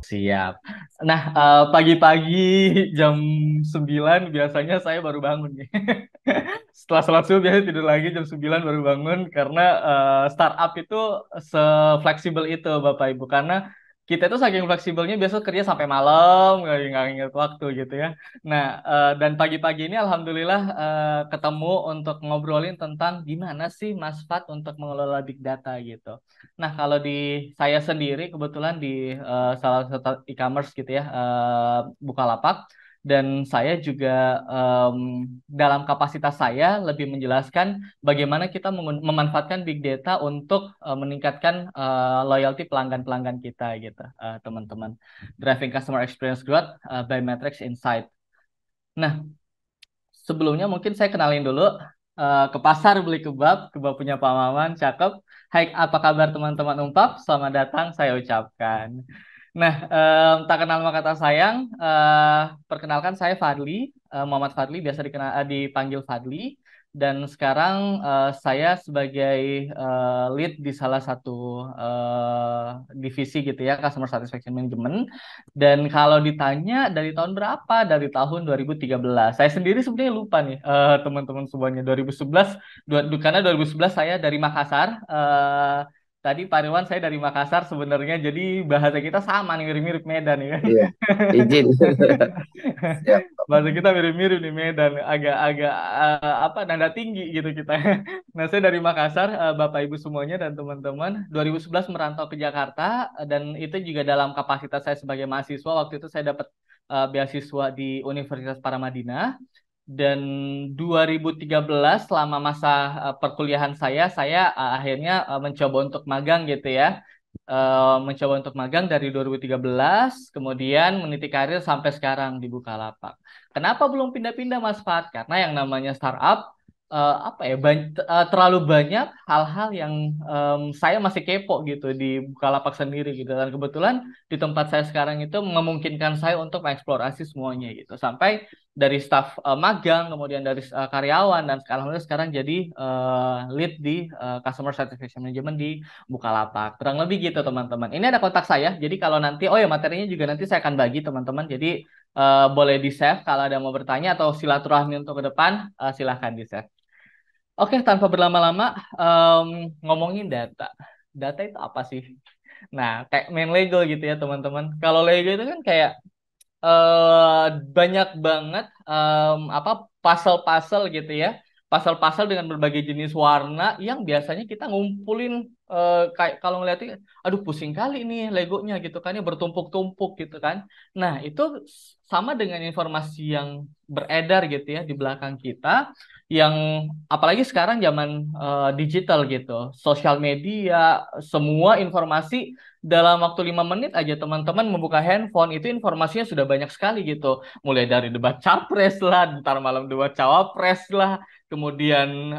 Siap. Nah, pagi-pagi jam 9 biasanya saya baru bangun nih. Setelah sholat subuh biasanya tidur lagi jam 9 baru bangun karena startup itu se-fleksibel itu Bapak Ibu. Karena kita itu saking fleksibelnya biasa kerja sampai malam, nggak ingat waktu gitu ya. Nah, dan pagi-pagi ini Alhamdulillah ketemu untuk ngobrolin tentang gimana sih Mas Fat untuk mengelola big data gitu. Nah, kalau di saya sendiri kebetulan di salah satu e-commerce gitu ya, Bukalapak, dan saya juga dalam kapasitas saya lebih menjelaskan bagaimana kita memanfaatkan big data untuk meningkatkan loyalty pelanggan-pelanggan kita gitu, teman-teman. Driving customer experience growth by Matrix Insight. Nah, sebelumnya mungkin saya kenalin dulu ke pasar beli kebab punya Pak Maman, cakep. Hai, apa kabar teman-teman Umpap? Selamat datang saya ucapkan. Nah, tak kenal maka tak sayang, perkenalkan saya Fadli, Muhammad Fadli, biasa dipanggil Fadli. Dan sekarang saya sebagai lead di salah satu divisi gitu ya, Customer Satisfaction Management. Dan kalau ditanya dari tahun berapa? Dari tahun 2013. Saya sendiri sebenarnya lupa nih, teman-teman semuanya. 2011, karena 2011 saya dari Makassar. Tadi Pak Irwan saya dari Makassar sebenarnya, jadi bahasa kita sama nih, mirip-mirip Medan ya kan. Iya, izin. Siap. Bahasa kita mirip-mirip nih Medan, agak-agak apa nada tinggi gitu kita. Nah, saya dari Makassar, Bapak Ibu semuanya dan teman-teman. 2011 merantau ke Jakarta, dan itu juga dalam kapasitas saya sebagai mahasiswa. Waktu itu saya dapat beasiswa di Universitas Paramadina. Dan 2013 selama masa perkuliahan saya akhirnya mencoba untuk magang gitu ya. Mencoba untuk magang dari 2013, kemudian meniti karir sampai sekarang di Bukalapak. Kenapa belum pindah-pindah Mas Fat? Karena yang namanya startup apa ya terlalu banyak hal-hal yang saya masih kepo gitu di Bukalapak sendiri gitu, dan kebetulan di tempat saya sekarang itu memungkinkan saya untuk mengeksplorasi semuanya gitu, sampai dari staf magang, kemudian dari karyawan, dan sekarang jadi lead di customer satisfaction management di Bukalapak. Kurang lebih gitu teman-teman. Ini ada kontak saya. Jadi kalau nanti, oh ya materinya juga nanti saya akan bagi teman-teman. Jadi boleh di save kalau ada mau bertanya atau silaturahmi untuk ke depan, silahkan di save. Oke, tanpa berlama-lama, ngomongin data. Data itu apa sih? Nah, kayak main Lego gitu ya teman-teman. Kalau Lego itu kan kayak eh banyak banget apa puzzle-puzzle gitu ya. Puzzle-puzzle dengan berbagai jenis warna yang biasanya kita ngumpulin, kayak kalau ngeliatin, aduh pusing kali nih Legonya gitu kan ya, bertumpuk-tumpuk gitu kan. Nah, itu sama dengan informasi yang beredar gitu ya di belakang kita, yang apalagi sekarang zaman digital gitu, sosial media, semua informasi dalam waktu 5 menit aja teman-teman membuka handphone itu informasinya sudah banyak sekali gitu. Mulai dari debat capres lah, ntar malam debat cawapres lah, kemudian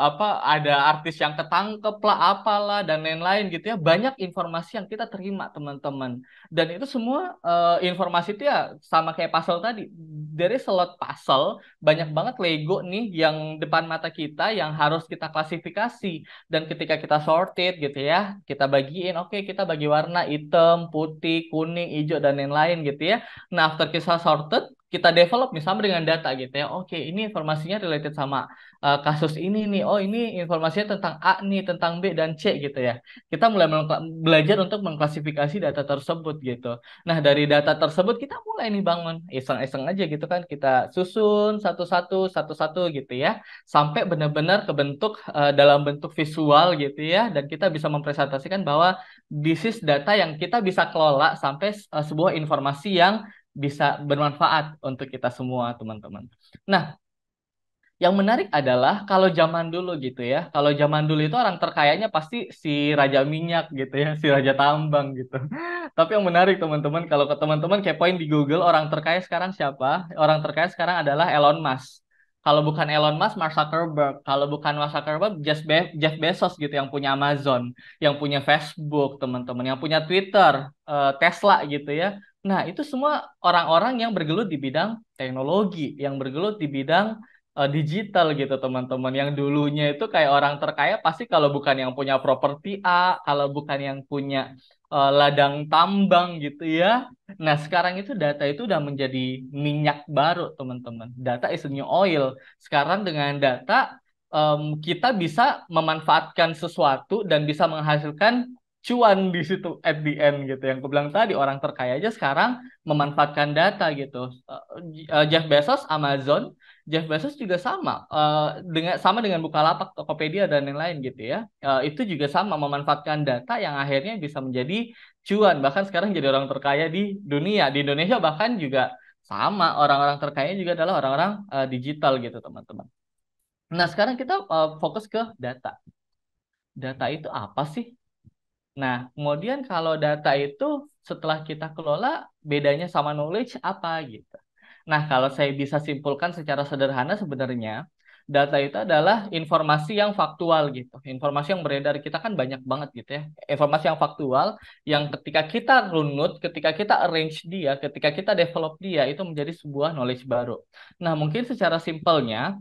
apa ada artis yang ketangkep lah, apalah dan lain-lain gitu ya. Banyak informasi yang kita terima teman-teman. Dan itu semua informasi itu ya sama kayak puzzle tadi. Dari slot puzzle banyak banget Lego nih yang depan mata kita yang harus kita klasifikasi, dan ketika kita sorted gitu ya, kita bagiin, oke kita bagi warna hitam, putih, kuning, hijau, dan lain-lain gitu ya. Nah, after kita sorted, kita develop nih sama dengan data gitu ya. Oke, ini informasinya related sama kasus ini nih. Oh, ini informasinya tentang A nih, tentang B dan C gitu ya. Kita mulai belajar untuk mengklasifikasi data tersebut gitu. Nah, dari data tersebut kita mulai nih bangun. Iseng-iseng aja gitu kan. Kita susun satu-satu, satu-satu gitu ya, sampai benar-benar kebentuk dalam bentuk visual gitu ya, dan kita bisa mempresentasikan bahwa this is data yang kita bisa kelola sampai sebuah informasi yang bisa bermanfaat untuk kita semua teman-teman. Nah, yang menarik adalah kalau zaman dulu gitu ya, kalau zaman dulu itu orang terkayanya pasti si Raja Minyak gitu ya, si Raja Tambang gitu. Tapi yang menarik teman-teman, kalau ke teman-teman kepoin di Google, orang terkaya sekarang siapa? Orang terkaya sekarang adalah Elon Musk. Kalau bukan Elon Musk, Mark Zuckerberg. Kalau bukan Mark Zuckerberg, Jeff Bezos gitu, yang punya Amazon, yang punya Facebook, teman-teman, yang punya Twitter, Tesla gitu ya. Nah, itu semua orang-orang yang bergelut di bidang teknologi, yang bergelut di bidang digital gitu teman-teman. Yang dulunya itu kayak orang terkaya pasti kalau bukan yang punya properti A, kalau bukan yang punya ladang tambang gitu ya. Nah, sekarang itu data itu udah menjadi minyak baru teman-teman. Data is the new oil. Sekarang dengan data kita bisa memanfaatkan sesuatu dan bisa menghasilkan cuan di situ at the end gitu. Yang aku bilang tadi orang terkaya aja sekarang memanfaatkan data gitu. Jeff Bezos Amazon, Jeff Bezos juga sama dengan Bukalapak, Tokopedia dan lain-lain gitu ya. Itu juga sama memanfaatkan data yang akhirnya bisa menjadi cuan. Bahkan sekarang jadi orang terkaya di dunia. Di Indonesia bahkan juga sama orang-orang terkaya juga adalah orang-orang digital gitu teman-teman. Nah sekarang kita fokus ke data. Data itu apa sih? Nah, kemudian kalau data itu setelah kita kelola, bedanya sama knowledge apa gitu. Nah, kalau saya bisa simpulkan secara sederhana sebenarnya, data itu adalah informasi yang faktual gitu. Informasi yang beredar kita kan banyak banget gitu ya. Informasi yang faktual yang ketika kita runut, ketika kita arrange dia, ketika kita develop dia, itu menjadi sebuah knowledge baru. Nah, mungkin secara simpelnya,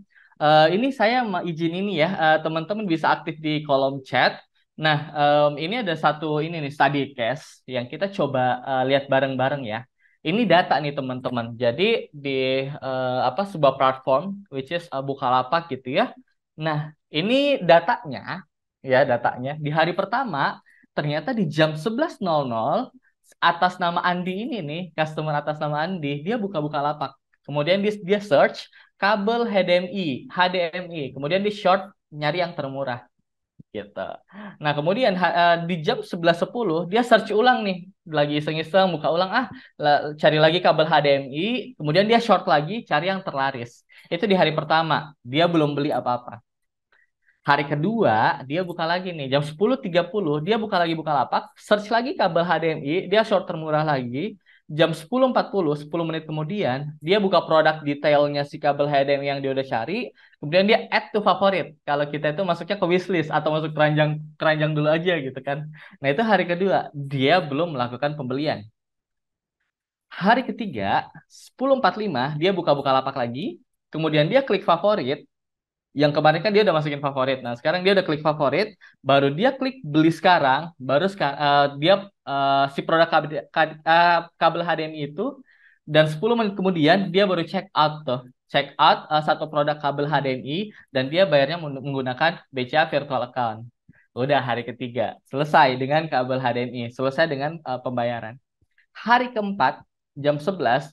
ini saya mau izin ini ya, teman-teman bisa aktif di kolom chat. Nah, ini ada satu ini nih study case yang kita coba lihat bareng-bareng ya. Ini data nih teman-teman. Jadi di apa sebuah platform which is Bukalapak gitu ya. Nah, ini datanya datanya di hari pertama ternyata di jam 11.00 atas nama Andi ini nih, customer atas nama Andi, dia buka Bukalapak. Kemudian dia search kabel HDMI. Kemudian di short nyari yang termurah gitu. Nah, kemudian di jam 11.10 dia search ulang nih, lagi iseng-iseng buka ulang cari lagi kabel HDMI, kemudian dia short lagi cari yang terlaris. Itu di hari pertama, dia belum beli apa-apa. Hari kedua, dia buka lagi nih, jam 10.30 dia buka lagi Bukalapak, search lagi kabel HDMI, dia short termurah lagi. Jam 10.40, 10 menit kemudian, dia buka produk detailnya si kabel HDMI yang dia udah cari, kemudian dia add to favorit. Kalau kita itu masuknya ke wishlist atau masuk keranjang keranjang dulu aja gitu kan. Nah, itu hari kedua, dia belum melakukan pembelian. Hari ketiga, 10.45 dia buka Bukalapak lagi, kemudian dia klik favorit, yang kemarin kan dia udah masukin favorit. Nah, sekarang dia udah klik favorit, baru dia klik beli sekarang, dia si produk kabel HDMI itu dan 10 menit kemudian dia baru check out tuh. Check out satu produk kabel HDMI dan dia bayarnya menggunakan BCA virtual account. Udah hari ketiga, selesai dengan kabel HDMI, selesai dengan pembayaran. Hari keempat, jam 11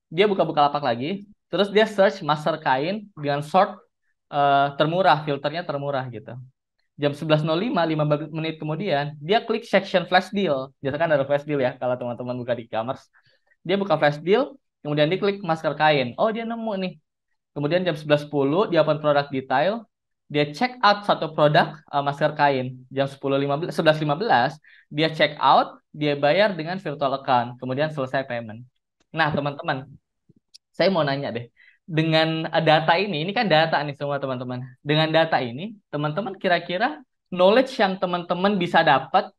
dia buka-buka lapak lagi, terus dia search masker kain dengan short termurah, filternya termurah gitu. Jam 11.05, 5 menit kemudian, dia klik section flash deal. Biasa kan ada flash deal ya, kalau teman-teman buka di e-commerce. Dia buka flash deal, kemudian dia klik masker kain. Oh, dia nemu nih. Kemudian jam 11.10, dia open produk detail. Dia check out satu produk masker kain. Jam 11.15, dia check out, dia bayar dengan virtual account. Kemudian selesai payment. Nah, teman-teman, saya mau nanya deh, dengan data ini kan data nih semua teman-teman. Dengan data ini, teman-teman kira-kira knowledge yang teman-teman bisa dapat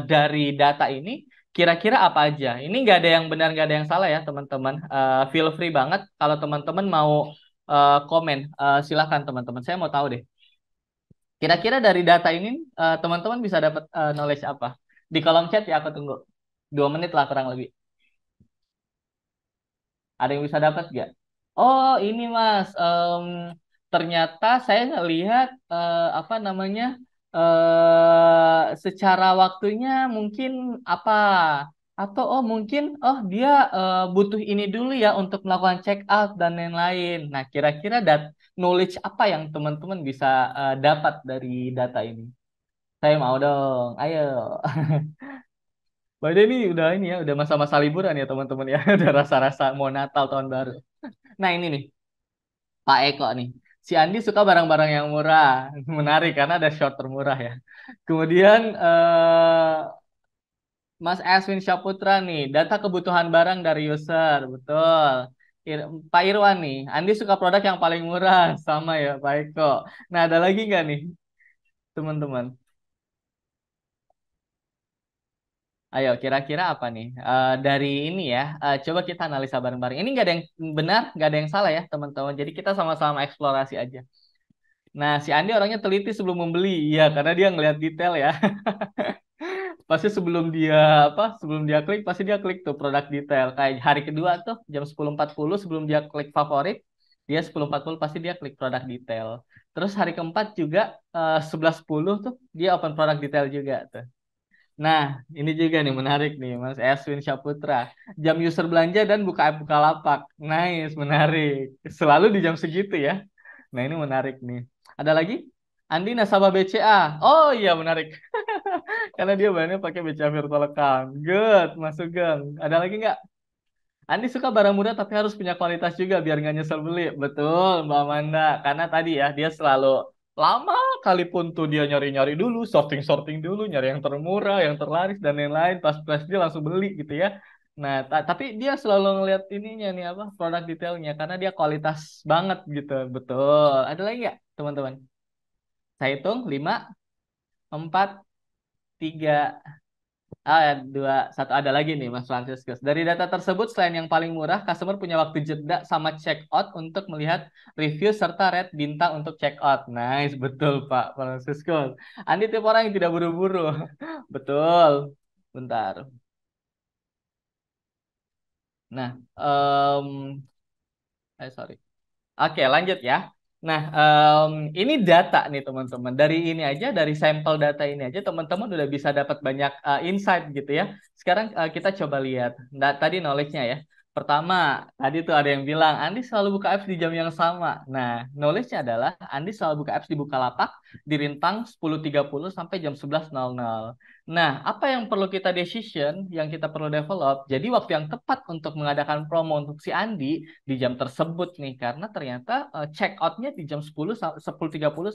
dari data ini, kira-kira apa aja? Ini nggak ada yang benar, nggak ada yang salah ya teman-teman. Feel free banget kalau teman-teman mau komen. Silakan teman-teman. Saya mau tahu deh. Kira-kira dari data ini teman-teman bisa dapat knowledge apa? Di kolom chat ya aku tunggu. 2 menit lah kurang lebih. Ada yang bisa dapat nggak? Oh, ini Mas. Ternyata saya ngelihat apa namanya secara waktunya mungkin apa atau mungkin dia butuh ini dulu ya untuk melakukan check out dan lain-lain. Nah, kira-kira knowledge apa yang teman-teman bisa dapat dari data ini? Saya mau dong. Ayo. By the way, ini udah ini ya, udah masa-masa liburan ya teman-teman ya, udah rasa-rasa mau Natal tahun baru. Nah ini nih, Pak Eko nih. Si Andi suka barang-barang yang murah. Menarik karena ada short termurah ya. Kemudian Mas Aswin Syaputra nih, data kebutuhan barang dari user, betul. Pak Irwan nih, Andi suka produk yang paling murah, sama ya Pak Eko. Nah ada lagi nggak nih teman-teman? Ayo, kira-kira apa nih? Dari ini ya, coba kita analisa bareng-bareng. Ini nggak ada yang benar, nggak ada yang salah ya, teman-teman. Jadi kita sama-sama eksplorasi aja. Nah, si Andi orangnya teliti sebelum membeli, iya, karena dia ngelihat detail ya. Pasti sebelum dia sebelum dia klik, pasti dia klik tuh produk detail. Kayak hari kedua tuh jam 10.40 sebelum dia klik favorit, dia 10.40 pasti dia klik produk detail. Terus hari keempat juga 11.10 tuh dia open produk detail juga tuh. Nah, ini juga nih menarik nih, Mas Eswin Syaputra. Jam user belanja dan buka lapak. Nice, menarik. Selalu di jam segitu ya. Nah, ini menarik nih. Ada lagi? Andi nasabah BCA. Oh iya, menarik. Karena dia banyak pakai BCA virtual account. Good, masuk gang. Ada lagi nggak? Andi suka barang murah tapi harus punya kualitas juga biar nggak nyesel beli. Betul, Mbak Amanda. Karena tadi ya, dia selalu lama kali pun tuh dia nyari-nyari dulu, sorting-sorting dulu, nyari yang termurah, yang terlaris, dan lain-lain. Pas flash dia langsung beli gitu ya. Nah, tapi dia selalu ngeliat ininya nih apa produk detailnya karena dia kualitas banget gitu. Betul. Ada lagi nggak, teman-teman? Saya hitung 5, 4, 3, dua, satu ada lagi nih Mas Franciscus. Dari data tersebut, selain yang paling murah, customer punya waktu jeda sama check out untuk melihat review serta rate bintang untuk check out. Nice, betul Pak Franciscus. Andi tipe orang yang tidak buru-buru. Betul. Bentar. Nah, sorry. Oke, lanjut ya. Nah, ini data nih teman-teman. Dari ini aja, dari sampel data ini aja, teman-teman udah bisa dapat banyak insight gitu ya. Sekarang kita coba lihat. Nah, tadi knowledge-nya ya. Pertama, tadi tuh ada yang bilang, Andi selalu buka apps di jam yang sama. Nah, knowledge-nya adalah, Andi selalu buka apps di Bukalapak di rentang 10.30 sampai jam 11.00. Nah, apa yang perlu kita decision, yang kita perlu develop, jadi waktu yang tepat untuk mengadakan promo untuk si Andi, di jam tersebut nih karena ternyata check outnya di jam 10.30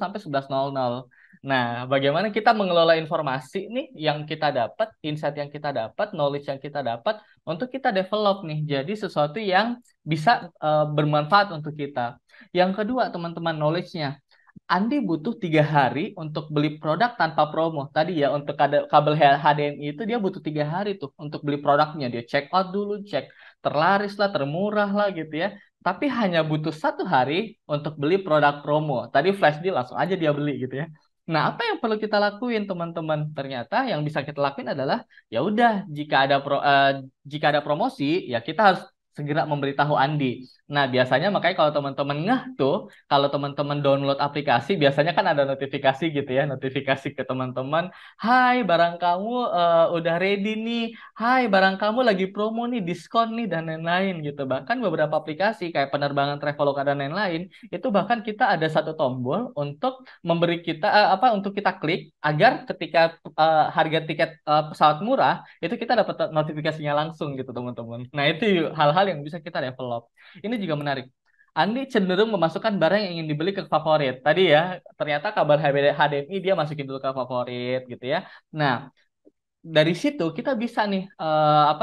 sampai 11.00. Nah, bagaimana kita mengelola informasi nih yang kita dapat, insight yang kita dapat, knowledge yang kita dapat untuk kita develop nih jadi sesuatu yang bisa bermanfaat untuk kita. Yang kedua, teman-teman, knowledge-nya. Andi butuh 3 hari untuk beli produk tanpa promo. Tadi ya untuk kabel HDMI itu dia butuh 3 hari tuh untuk beli produknya. Dia check out dulu, cek terlaris lah, termurah lah gitu ya. Tapi hanya butuh 1 hari untuk beli produk promo. Tadi flash deal langsung aja dia beli gitu ya. Nah, apa yang perlu kita lakuin teman-teman? Ternyata yang bisa kita lakuin adalah ya udah jika ada promosi ya kita harus segera memberitahu Andi. Nah, biasanya makanya kalau teman-teman ngeh tuh kalau teman-teman download aplikasi, biasanya kan ada notifikasi gitu ya, notifikasi ke teman-teman. Hai, barang kamu udah ready nih. Hai, barang kamu lagi promo nih, diskon nih, dan lain-lain gitu. Bahkan beberapa aplikasi kayak penerbangan Traveloka dan lain-lain, itu bahkan kita ada satu tombol untuk memberi kita, untuk kita klik, agar ketika harga tiket pesawat murah, itu kita dapat notifikasinya langsung gitu, teman-teman. Nah, itu hal-hal yang bisa kita develop. Ini juga menarik. Andi cenderung memasukkan barang yang ingin dibeli ke favorit. Tadi ya, ternyata kabar HDMI dia masukin dulu ke favorit gitu ya. Nah, dari situ kita bisa nih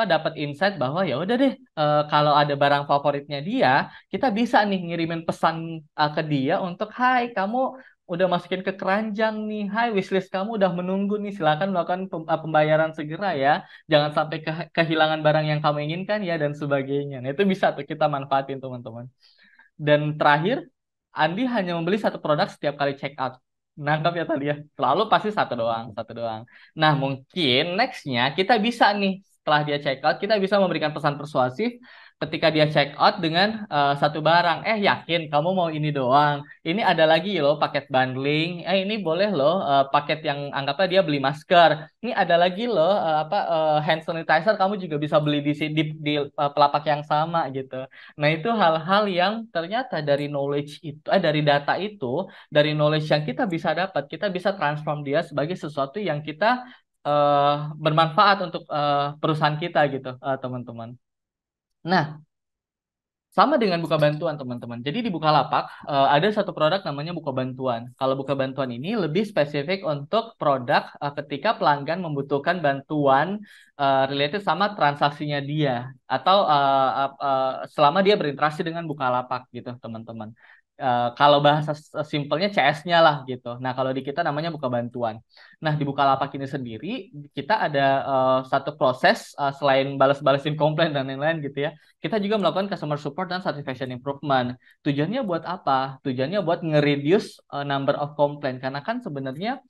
dapat insight bahwa ya udah deh kalau ada barang favoritnya dia, kita bisa nih ngirimin pesan ke dia untuk hai kamu udah masukin ke keranjang nih. Hai, wishlist kamu udah menunggu nih. Silakan melakukan pembayaran segera ya. Jangan sampai kehilangan barang yang kamu inginkan ya dan sebagainya. Nah, itu bisa tuh kita manfaatin teman-teman. Dan terakhir, Andi hanya membeli satu produk setiap kali check out. Nangkap ya tadi ya. Selalu pasti satu doang, satu doang. Nah, mungkin nextnya kita bisa nih, setelah dia check out, kita bisa memberikan pesan persuasif ketika dia check out dengan satu barang. Yakin kamu mau ini doang? Ini ada lagi loh paket bundling. Ini boleh loh paket yang anggaplah dia beli masker. Ini ada lagi loh hand sanitizer kamu juga bisa beli di pelapak yang sama gitu. Nah, itu hal-hal yang ternyata dari knowledge itu, dari data itu, dari knowledge yang kita bisa dapat, kita bisa transform dia sebagai sesuatu yang kita bermanfaat untuk perusahaan kita gitu, teman-teman. Nah, sama dengan buka bantuan, teman-teman. Jadi di Bukalapak ada satu produk namanya buka bantuan. Kalau buka bantuan ini lebih spesifik untuk produk ketika pelanggan membutuhkan bantuan related sama transaksinya dia atau selama dia berinteraksi dengan Bukalapak gitu, teman-teman. Kalau bahasa simpelnya CS-nya lah gitu. Nah, kalau di kita namanya buka bantuan. Nah, di Bukalapak ini sendiri kita ada satu proses selain balas-balasin komplain dan lain-lain gitu ya. Kita juga melakukan customer support dan satisfaction improvement. Tujuannya buat apa? Tujuannya buat nge-reduce number of complaint karena kan sebenarnya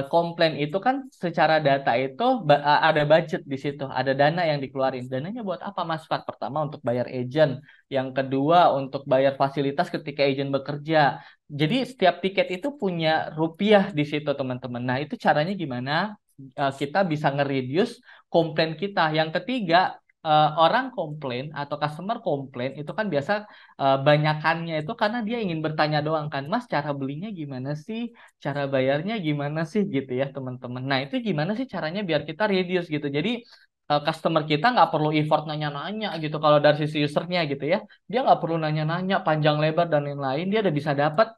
komplain itu kan secara data itu ada budget di situ, ada dana yang dikeluarin. Dananya buat apa, Mas Fat? Pertama untuk bayar agent, yang kedua untuk bayar fasilitas ketika agent bekerja. Jadi setiap tiket itu punya rupiah di situ, teman-teman. Nah, itu caranya gimana? Kita bisa nge-reduce komplain kita. Yang ketiga, orang komplain atau customer komplain itu kan biasa banyakannya itu karena dia ingin bertanya doang kan, Mas cara belinya gimana sih? Cara bayarnya gimana sih gitu ya teman-teman. Nah itu gimana sih caranya biar kita reduce gitu. Jadi customer kita nggak perlu effort nanya-nanya gitu kalau dari sisi usernya gitu ya. Dia nggak perlu nanya-nanya panjang lebar dan lain-lain. Dia udah bisa dapat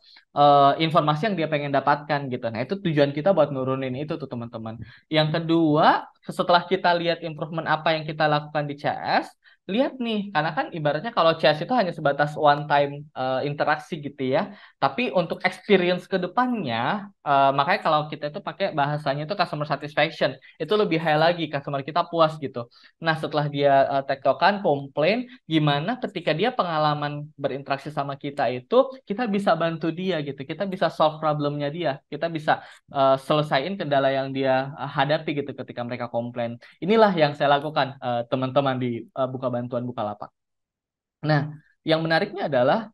informasi yang dia pengen dapatkan gitu. Nah itu tujuan kita buat nurunin itu tuh teman-teman. Yang kedua, setelah kita lihat improvement apa yang kita lakukan di CS, lihat nih, karena kan ibaratnya kalau CS itu hanya sebatas one time interaksi gitu ya. Tapi untuk experience ke depannya, makanya kalau kita itu pakai bahasanya itu customer satisfaction, itu lebih high lagi, customer kita puas gitu. Nah, setelah dia tektokan, komplain, gimana ketika dia pengalaman berinteraksi sama kita itu, kita bisa bantu dia gitu, kita bisa solve problemnya dia, kita bisa selesaiin kendala yang dia hadapi gitu ketika mereka komplain. Inilah yang saya lakukan, teman-teman di Buka Bantuan Bukalapak. Nah, yang menariknya adalah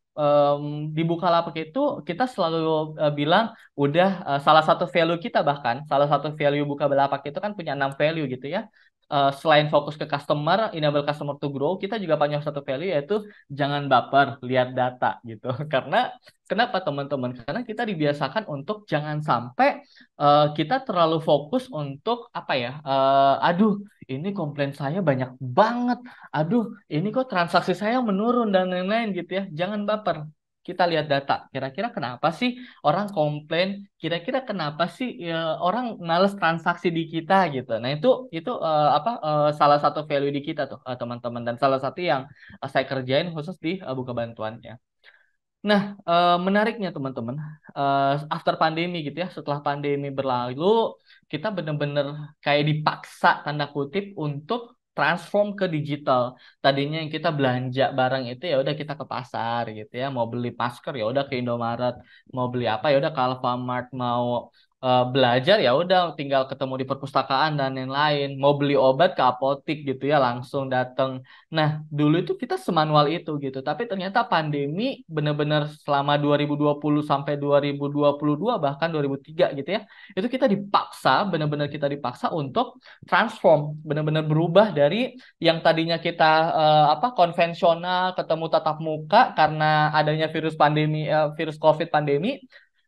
di Bukalapak itu kita selalu bilang udah salah satu value kita bahkan salah satu value Bukalapak itu kan punya 6 value gitu ya. Selain fokus ke customer, enable customer to grow, kita juga punya satu value yaitu jangan baper, lihat data gitu. Karena kenapa teman-teman? Karena kita dibiasakan untuk jangan sampai kita terlalu fokus untuk apa ya? Aduh, ini komplain saya banyak banget. Aduh, ini kok transaksi saya menurun dan lain-lain gitu ya. Jangan baper. Kita lihat data. Kira-kira kenapa sih orang komplain? Kira-kira kenapa sih ya, orang males transaksi di kita gitu. Nah, itu salah satu value di kita tuh, teman-teman, dan salah satu yang saya kerjain khusus di buka bantuannya. Nah, menariknya teman-teman, after pandemi gitu ya, setelah pandemi berlalu, kita benar-benar kayak dipaksa tanda kutip untuk transform ke digital. Tadinya yang kita belanja barang itu ya udah kita ke pasar gitu ya, mau beli masker ya udah ke Indomaret, mau beli apa ya udah ke Alfamart, mau belajar ya udah tinggal ketemu di perpustakaan dan lain-lain, mau beli obat ke apotik gitu ya langsung datang. Nah, dulu itu kita semanual itu gitu, tapi ternyata pandemi benar-benar selama 2020 sampai 2022 bahkan 2003 gitu ya. Itu kita dipaksa, benar-benar kita dipaksa untuk transform, benar-benar berubah dari yang tadinya kita konvensional ketemu tatap muka karena adanya virus pandemi virus COVID pandemi.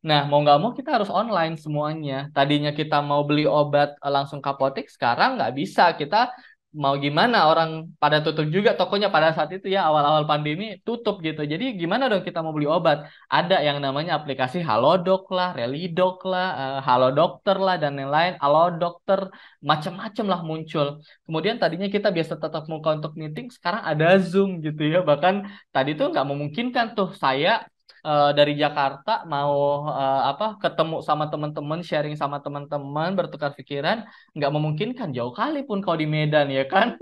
Nah, mau nggak mau kita harus online semuanya. Tadinya kita mau beli obat langsung ke apotek, sekarang nggak bisa. Kita mau gimana orang pada tutup juga tokonya pada saat itu ya awal-awal pandemi tutup gitu. Jadi gimana dong kita mau beli obat? Ada yang namanya aplikasi Halodoc lah, Relidoc lah, Halo Dokter lah dan lain-lain, Halo Dokter, macam-macam lah muncul. Kemudian tadinya kita biasa tatap muka untuk meeting, sekarang ada Zoom gitu ya. Bahkan tadi tuh nggak memungkinkan tuh saya dari Jakarta mau ketemu sama teman-teman, sharing sama teman-teman, bertukar pikiran, nggak memungkinkan jauh kali pun kalau di Medan ya kan.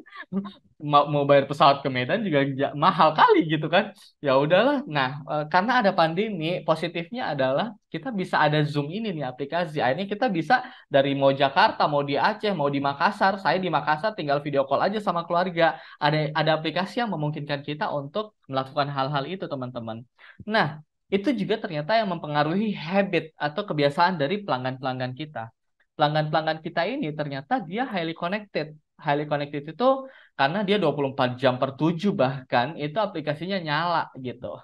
Mau bayar pesawat ke Medan juga mahal kali gitu kan. Ya udahlah. Nah, karena ada pandemi, positifnya adalah kita bisa ada Zoom ini nih aplikasi. Akhirnya kita bisa dari mau Jakarta, mau di Aceh, mau di Makassar. Saya di Makassar tinggal video call aja sama keluarga. Ada aplikasi yang memungkinkan kita untuk melakukan hal-hal itu, teman-teman. Nah, itu juga ternyata yang mempengaruhi habit atau kebiasaan dari pelanggan-pelanggan kita. Pelanggan-pelanggan kita ini ternyata dia highly connected. Highly connected itu karena dia 24 jam per 7 bahkan itu aplikasinya nyala gitu.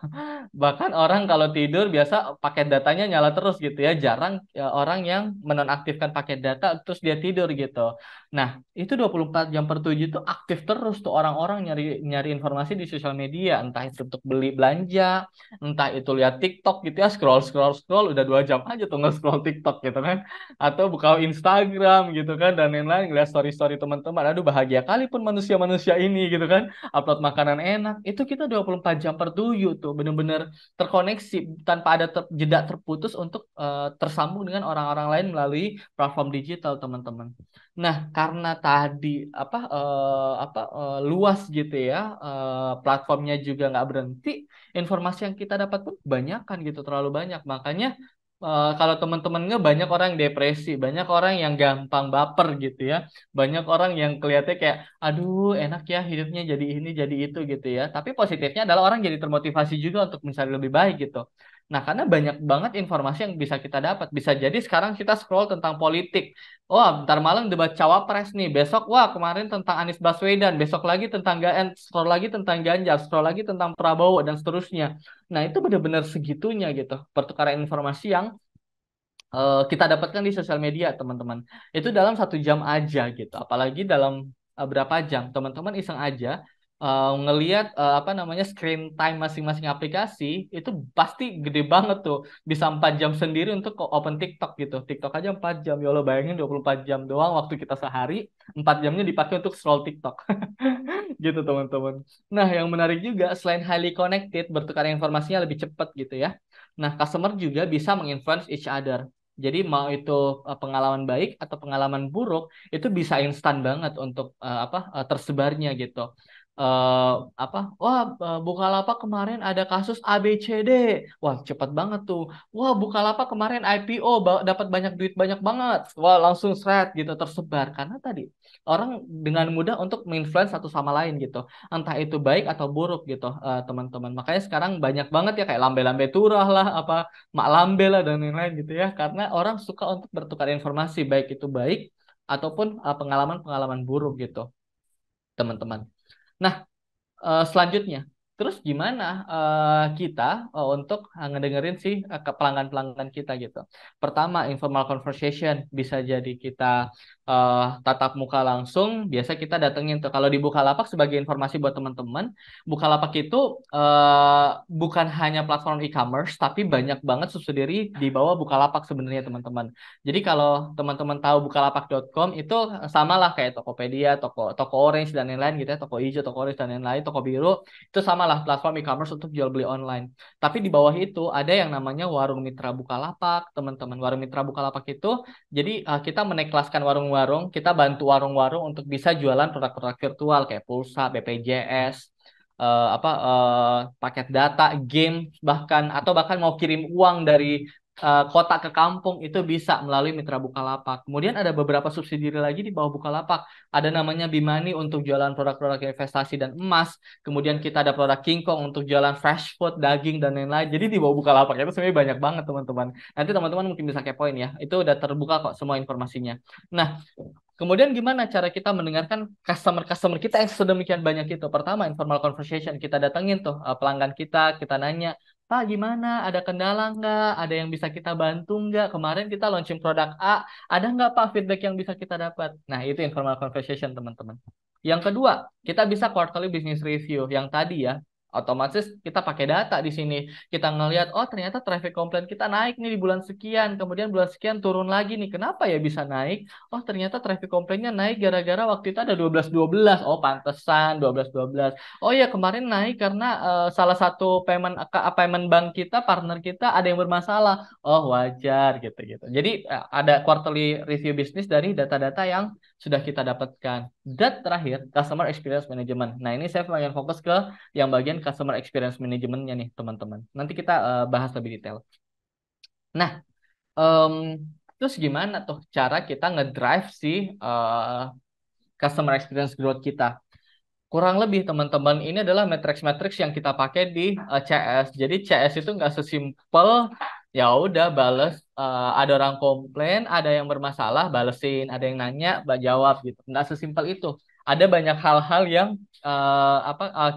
Bahkan orang kalau tidur biasa paket datanya nyala terus gitu ya. Jarang orang yang menonaktifkan paket data terus dia tidur gitu. Nah, itu 24 jam per 7 itu aktif terus tuh orang-orang nyari nyari informasi di sosial media, entah itu untuk beli belanja, entah itu lihat TikTok gitu ya, scroll scroll scroll udah 2 jam aja tuh nge-scroll TikTok gitu kan, atau buka Instagram gitu kan dan lain-lain, ngeliat story-story teman-teman. Aduh bahagia kali pun manusia manusia ini gitu kan. Upload makanan enak, itu kita 24 jam per duyur tuh, bener-bener terkoneksi tanpa ada jeda terputus untuk tersambung dengan orang-orang lain melalui platform digital, teman-teman. Nah, karena tadi luas gitu ya, platformnya juga nggak berhenti, informasi yang kita dapat pun kebanyakan gitu, terlalu banyak. Makanya kalau teman-teman nggak, banyak orang yang depresi, banyak orang yang gampang baper gitu ya, banyak orang yang kelihatannya kayak, aduh enak ya hidupnya jadi ini jadi itu gitu ya. Tapi positifnya adalah orang jadi termotivasi juga untuk mencari lebih baik gitu. Nah, karena banyak banget informasi yang bisa kita dapat. Bisa jadi sekarang kita scroll tentang politik. Wah, bentar malam debat cawapres nih. Besok, wah kemarin tentang Anies Baswedan. Besok lagi tentang scroll lagi tentang Ganjar. Scroll lagi tentang Prabowo dan seterusnya. Nah, itu benar-benar segitunya gitu. Pertukaran informasi yang kita dapatkan di sosial media, teman-teman. Itu dalam 1 jam aja gitu. Apalagi dalam berapa jam. Teman-teman iseng aja ngelihat apa namanya screen time masing-masing aplikasi, itu pasti gede banget tuh. Bisa 4 jam sendiri untuk open TikTok gitu. TikTok aja 4 jam. Ya Allah, bayangin 24 jam doang waktu kita sehari, 4 jamnya dipakai untuk scroll TikTok. Gitu, teman-teman. Nah, yang menarik juga, selain highly connected, bertukar informasinya lebih cepat gitu ya. Nah, customer juga bisa menginfluence each other. Jadi mau itu pengalaman baik atau pengalaman buruk, itu bisa instan banget untuk tersebarnya gitu. Wah, Bukalapak kemarin ada kasus ABCD. Wah, cepat banget tuh. Wah, Bukalapak kemarin IPO dapat banyak duit banyak banget. Wah, langsung thread gitu tersebar karena tadi orang dengan mudah untuk menginfluence satu sama lain gitu. Entah itu baik atau buruk gitu, teman-teman. Makanya sekarang banyak banget ya kayak lambe-lambe turah lah, apa mak lambe lah dan lain-lain gitu ya. Karena orang suka untuk bertukar informasi baik itu baik ataupun pengalaman-pengalaman buruk gitu, teman-teman. Nah, selanjutnya, terus gimana kita untuk ngedengerin sih ke pelanggan-pelanggan kita gitu. Pertama, informal conversation bisa jadi kita tatap muka langsung. Biasa kita datengin tuh. Kalau di Bukalapak, sebagai informasi buat teman-teman, Bukalapak itu bukan hanya platform e-commerce, tapi banyak banget subsidiary di bawah Bukalapak sebenarnya, teman-teman. Jadi kalau teman-teman tahu bukalapak.com, itu sama lah kayak Tokopedia, toko Orange dan lain-lain gitu ya, toko hijau, toko orange dan lain-lain, toko biru, itu sama lah platform e-commerce untuk jual beli online. Tapi di bawah itu ada yang namanya Warung Mitra Bukalapak, teman-teman. Warung Mitra Bukalapak itu jadi kita menekelaskan warung-warung, kita bantu warung-warung untuk bisa jualan produk-produk virtual kayak pulsa, BPJS, paket data, game, bahkan mau kirim uang dari kota ke kampung, itu bisa melalui Mitra Bukalapak. Kemudian ada beberapa subsidi lagi di bawah Bukalapak. Ada namanya Bimani untuk jualan produk-produk investasi dan emas. Kemudian kita ada produk King Kong untuk jualan fresh food, daging dan lain-lain. Jadi di bawah Bukalapak itu sebenarnya banyak banget, teman-teman. Nanti teman-teman mungkin bisa kepoin ya. Itu udah terbuka kok semua informasinya. Nah, kemudian gimana cara kita mendengarkan customer-customer kita yang sedemikian banyak itu? Pertama, informal conversation. Kita datengin tuh pelanggan kita nanya, Pak gimana? Ada kendala nggak? Ada yang bisa kita bantu nggak? Kemarin kita launching produk A, ada nggak Pak feedback yang bisa kita dapat? Nah, itu informal conversation, teman-teman. Yang kedua, kita bisa quarterly business review. Yang tadi ya, otomatis kita pakai data di sini. Kita ngelihat, oh ternyata traffic complaint kita naik nih di bulan sekian, kemudian bulan sekian turun lagi nih. Kenapa ya bisa naik? Oh, ternyata traffic complaint-nya naik gara-gara waktu itu ada 12-12. Oh, pantesan 12-12. Oh ya, kemarin naik karena salah satu payment bank kita, partner kita ada yang bermasalah. Oh, wajar gitu-gitu. Jadi ada quarterly review bisnis dari data-data yang sudah kita dapatkan. Dan terakhir, customer experience management. Nah, ini saya pengen fokus ke yang bagian customer experience managementnya nih, teman-teman. Nanti kita bahas lebih detail. Nah, Em, terus gimana tuh cara kita ngedrive si customer experience growth kita? Kurang lebih, teman-teman, ini adalah matrix-matrix yang kita pakai di CS. Jadi CS itu nggak sesimpel ya udah bales, ada orang komplain, ada yang bermasalah, balesin, ada yang nanya, jawab gitu. Nggak sesimpel itu. Ada banyak hal-hal yang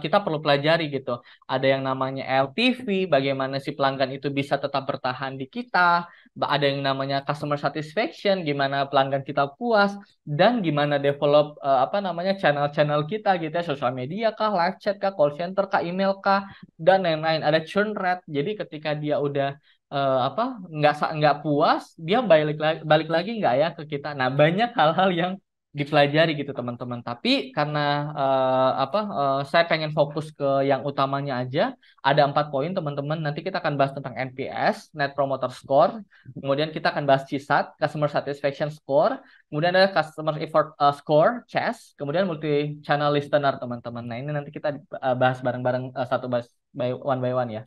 kita perlu pelajari gitu. Ada yang namanya LTV, bagaimana si pelanggan itu bisa tetap bertahan di kita. Ada yang namanya customer satisfaction, gimana pelanggan kita puas, dan gimana develop channel-channel kita gitu ya, sosial media kah, live chat kah, call center kah, email kah, dan lain-lain. Ada churn rate, jadi ketika dia udah nggak puas, dia balik lagi nggak ya ke kita. Nah, banyak hal-hal yang dipelajari gitu teman-teman. Tapi karena saya pengen fokus ke yang utamanya aja, ada 4 poin teman-teman. Nanti kita akan bahas tentang NPS, Net Promoter Score, kemudian kita akan bahas CSAT, Customer Satisfaction Score, kemudian ada Customer Effort Score, CHES, kemudian Multi Channel Listener teman-teman. Nah ini nanti kita bahas bareng-bareng satu bahas by one ya.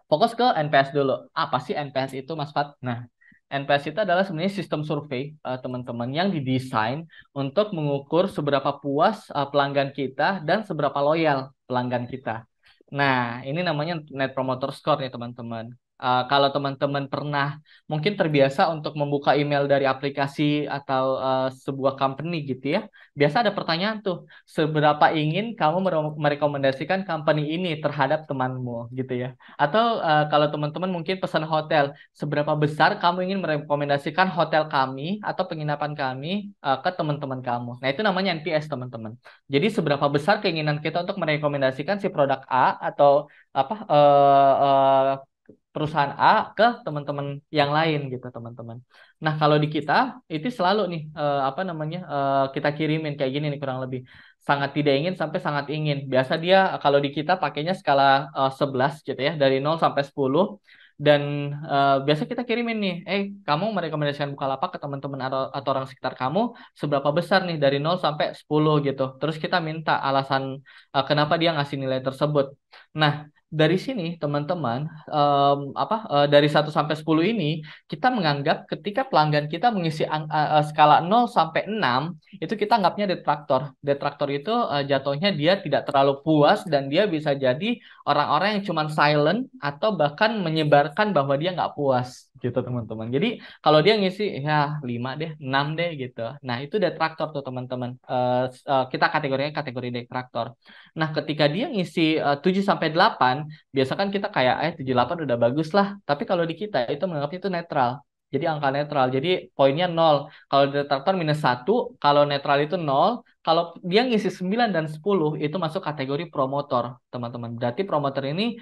Fokus ke NPS dulu. Apa sih NPS itu, Mas Fat? Nah, NPS itu adalah sebenarnya sistem survei, teman-teman, yang didesain untuk mengukur seberapa puas pelanggan kita dan seberapa loyal pelanggan kita. Nah, ini namanya Net Promoter Score nih, teman-teman. Kalau teman-teman pernah mungkin terbiasa untuk membuka email dari aplikasi atau sebuah company gitu ya, biasa ada pertanyaan tuh, seberapa ingin kamu merekomendasikan company ini terhadap temanmu gitu ya. Atau kalau teman-teman mungkin pesan hotel, seberapa besar kamu ingin merekomendasikan hotel kami atau penginapan kami ke teman-teman kamu. Nah, itu namanya NPS, teman-teman. Jadi seberapa besar keinginan kita untuk merekomendasikan si produk A atau apa perusahaan A ke teman-teman yang lain gitu, teman-teman. Nah, kalau di kita itu selalu nih kita kirimin kayak gini nih kurang lebih sangat tidak ingin sampai sangat ingin. Biasa dia kalau di kita pakainya skala 11 gitu ya, dari 0 sampai 10. Dan biasa kita kirimin nih, kamu merekomendasikan Bukalapak ke teman-teman atau orang sekitar kamu seberapa besar nih dari 0 sampai 10 gitu. Terus kita minta alasan kenapa dia ngasih nilai tersebut. Nah, dari sini teman-teman dari 1 sampai 10 ini kita menganggap ketika pelanggan kita mengisi skala 0 sampai 6 itu kita anggapnya detraktor. Detraktor itu jatuhnya dia tidak terlalu puas dan dia bisa jadi orang-orang yang cuma silent atau bahkan menyebarkan bahwa dia nggak puas gitu teman-teman. Jadi kalau dia ngisi ya 5 deh, 6 deh gitu. Nah itu detraktor tuh teman-teman. Kita kategorinya kategori detraktor. Nah ketika dia ngisi 7 sampai 8 biasa kan kita kayak 78 udah bagus lah. Tapi kalau di kita itu menganggap itu netral. Jadi angka netral. Jadi poinnya 0. Kalau detraktor -1, kalau netral itu 0. Kalau dia ngisi 9 dan 10 itu masuk kategori promotor, teman-teman. Berarti promotor ini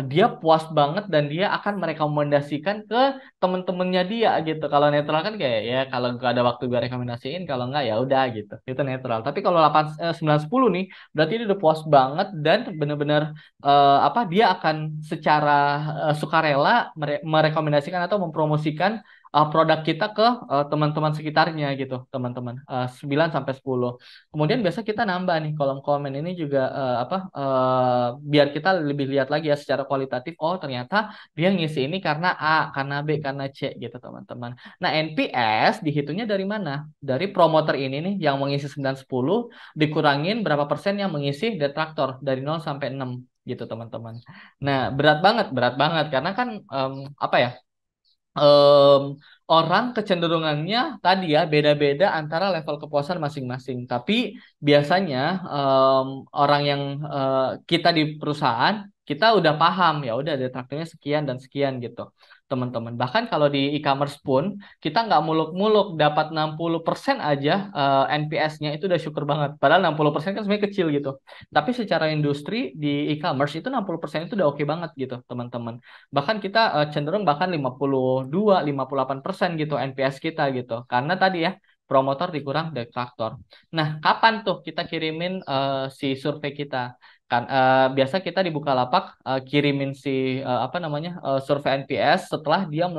dia puas banget dan dia akan merekomendasikan ke teman-temannya dia gitu. Kalau netral kan kayak ya kalau nggak ada waktu gue rekomendasiin, kalau nggak ya udah gitu. Itu netral. Tapi kalau 8 9 10 nih berarti dia udah puas banget dan benar-benar dia akan secara sukarela merekomendasikan atau mempromosikan produk kita ke teman-teman sekitarnya gitu, teman-teman. 9 sampai 10. Kemudian biasa kita nambah nih kolom komen ini juga biar kita lebih lihat lagi ya secara kualitatif. Oh, ternyata dia ngisi ini karena A, karena B, karena C gitu, teman-teman. Nah, NPS dihitungnya dari mana? Dari promoter ini nih yang mengisi 9 10 dikurangin berapa persen yang mengisi detraktor dari 0 sampai 6 gitu, teman-teman. Nah, berat banget karena kan apa ya? em, orang kecenderungannya tadi ya beda-beda antara level kepuasan masing-masing. Tapi biasanya orang yang kita di perusahaan kita udah paham ya udah detraktornya sekian dan sekian gitu, teman-teman. Bahkan kalau di e-commerce pun kita nggak muluk-muluk dapat 60% aja NPS-nya itu udah syukur banget. Padahal 60% kan sebenarnya kecil gitu. Tapi secara industri di e-commerce itu 60% itu udah oke banget gitu, teman-teman. Bahkan kita cenderung bahkan 52, 58% gitu NPS kita gitu. Karena tadi ya promotor dikurang detraktor. Nah, kapan tuh kita kirimin si survei kita? Kan biasa kita di Bukalapak kirimin si survei NPS setelah dia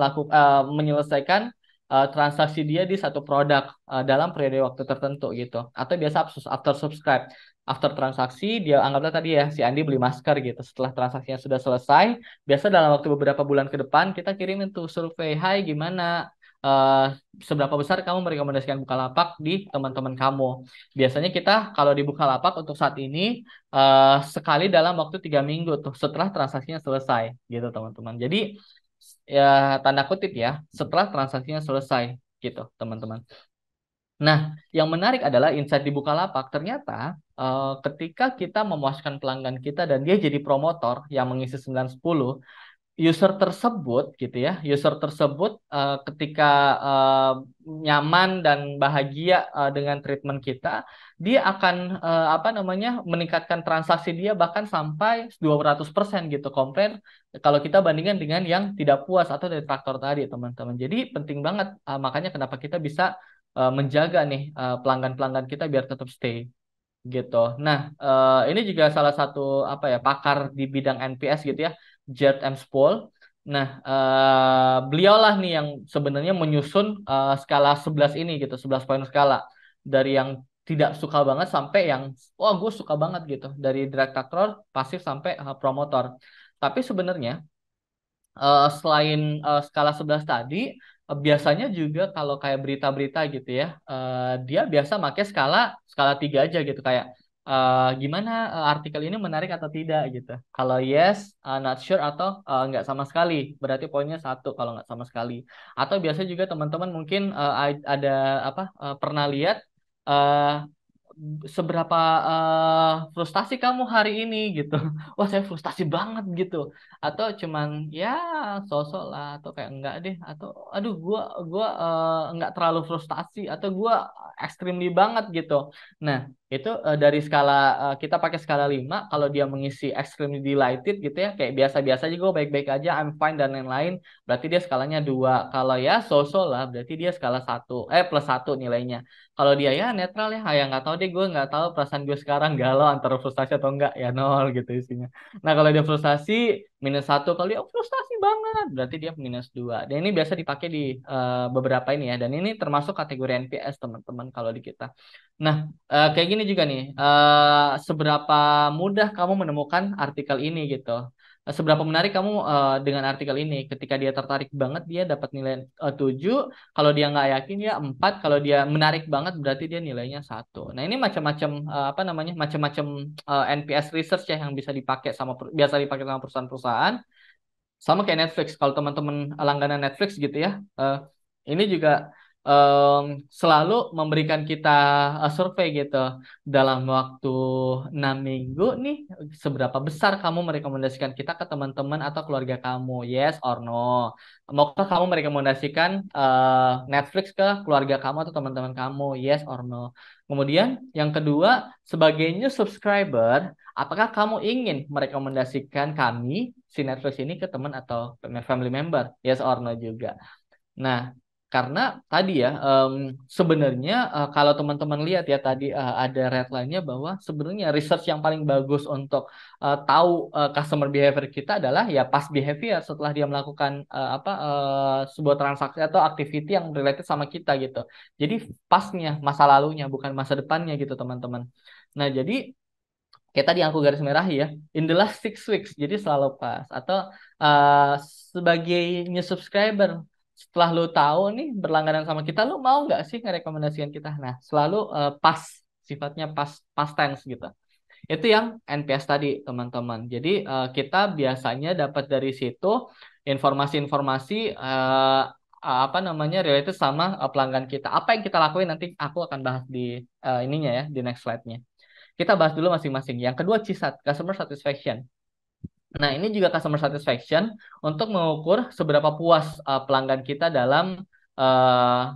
menyelesaikan transaksi dia di satu produk dalam periode waktu tertentu gitu. Atau biasa after subscribe. After transaksi, dia anggaplah tadi ya, si Andi beli masker gitu. Setelah transaksinya sudah selesai, biasa dalam waktu beberapa bulan ke depan, kita kirimin tuh survei, hai gimana, eh, seberapa besar kamu merekomendasikan Bukalapak di teman-teman kamu. Biasanya kita kalau di Bukalapak untuk saat ini, sekali dalam waktu 3 minggu tuh, setelah transaksinya selesai gitu teman-teman. Jadi ya tanda kutip ya, setelah transaksinya selesai gitu teman-teman. Nah, yang menarik adalah insight di Bukalapak. Ternyata ketika kita memuaskan pelanggan kita dan dia jadi promotor yang mengisi 9 10, user tersebut gitu ya, user tersebut ketika eh, nyaman dan bahagia dengan treatment kita, dia akan meningkatkan transaksi dia bahkan sampai 200% gitu compare kalau kita bandingkan dengan yang tidak puas atau detraktor tadi, teman-teman. Jadi penting banget makanya kenapa kita bisa menjaga nih pelanggan-pelanggan kita biar tetap stay gitu. Nah, ini juga salah satu apa ya pakar di bidang NPS gitu ya, Jared M. Spool. Nah, beliaulah nih yang sebenarnya menyusun skala 11 ini gitu, 11 poin skala dari yang tidak suka banget sampai yang wah gue suka banget gitu, dari direct actor, pasif sampai promotor. Tapi sebenarnya selain skala 11 tadi, biasanya juga kalau kayak berita-berita gitu ya, dia biasa pakai skala skala 3 aja gitu kayak gimana artikel ini menarik atau tidak gitu. Kalau yes, not sure atau nggak sama sekali, berarti poinnya satu kalau nggak sama sekali. Atau biasa juga teman-teman mungkin ada apa pernah lihat eh, seberapa frustasi kamu hari ini gitu. Wah, saya frustasi banget gitu. Atau cuman ya sosok lah atau kayak enggak deh atau aduh gua enggak terlalu frustasi atau gua extremely banget gitu. Nah, itu dari skala kita pakai skala 5 kalau dia mengisi extremely delighted gitu ya kayak biasa-biasa aja gue baik-baik aja I'm fine dan lain-lain berarti dia skalanya 2. Kalau ya sosok lah berarti dia skala 1 plus 1 nilainya. Kalau dia ya netral ya, ya nggak tahu deh gue nggak tahu perasaan gue sekarang galau antara frustasi atau enggak ya nol gitu isinya. Nah kalau dia frustasi -1, kalau dia frustasi banget berarti dia -2. Dan ini biasa dipakai di beberapa ini ya. Dan ini termasuk kategori NPS teman-teman kalau di kita. Nah kayak gini juga nih, seberapa mudah kamu menemukan artikel ini gitu. Seberapa menarik kamu dengan artikel ini. Ketika dia tertarik banget dia dapat nilai 7. Kalau dia nggak yakin ya 4. Kalau dia menarik banget berarti dia nilainya 1. Nah ini macam-macam apa namanya macam-macam NPS research ya yang bisa dipakai sama biasa dipakai sama perusahaan-perusahaan. Sama kayak Netflix. Kalau teman-teman langganan Netflix gitu ya, ini juga selalu memberikan kita survei gitu. Dalam waktu 6 minggu nih, seberapa besar kamu merekomendasikan kita ke teman-teman atau keluarga kamu? Yes or no? Maukah kamu merekomendasikan Netflix ke keluarga kamu atau teman-teman kamu? Yes or no? Kemudian yang kedua, sebagai new subscriber, apakah kamu ingin merekomendasikan kami si Netflix ini ke teman atau family member? Yes or no juga. Nah, karena tadi ya sebenarnya kalau teman-teman lihat ya tadi ada redline-nya bahwa sebenarnya research yang paling bagus untuk tahu customer behavior kita adalah ya past behavior setelah dia melakukan sebuah transaksi atau activity yang related sama kita gitu. Jadi pasnya masa lalunya bukan masa depannya gitu teman-teman. Nah, jadi kayak tadi yang aku garis merahi ya, in the last 6 weeks, jadi selalu pas. Atau uh, sebagai new subscriber, setelah lu tahu nih berlangganan sama kita, lu mau nggak sih ngerekomendasikan kita? Nah, selalu pas, sifatnya pas tense gitu. Itu yang NPS tadi, teman-teman. Jadi kita biasanya dapat dari situ informasi-informasi apa namanya related sama pelanggan kita. Apa yang kita lakuin nanti aku akan bahas di ininya ya, di next slide-nya. Kita bahas dulu masing-masing. Yang kedua, CSAT, Customer Satisfaction. Nah, ini juga customer satisfaction untuk mengukur seberapa puas pelanggan kita dalam uh,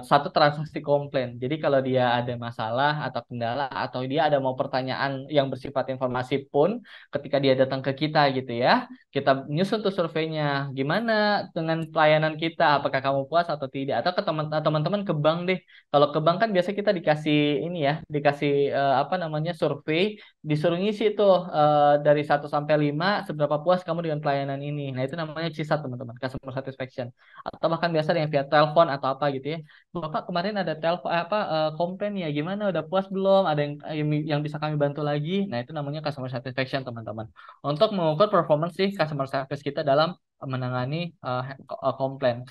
satu transaksi komplain. Jadi kalau dia ada masalah atau kendala atau dia ada mau pertanyaan yang bersifat informasi pun ketika dia datang ke kita gitu ya, kita nyusun tuh surveinya. Gimana dengan pelayanan kita? Apakah kamu puas atau tidak? Atau ke teman-teman ke bank deh. Kalau ke bank kan biasa kita dikasih ini ya, dikasih apa namanya survei disuruh ngisi tuh dari 1 sampai 5 seberapa puas kamu dengan pelayanan ini. Nah, itu namanya CSAT, teman-teman, customer satisfaction. Atau bahkan biasa yang via telepon atau apa gitu ya. Bapak kemarin ada telepon komplain ya, gimana udah puas belum? Ada yang bisa kami bantu lagi? Nah, itu namanya customer satisfaction, teman-teman. Untuk mengukur performance sih customer service kita dalam menangani komplain.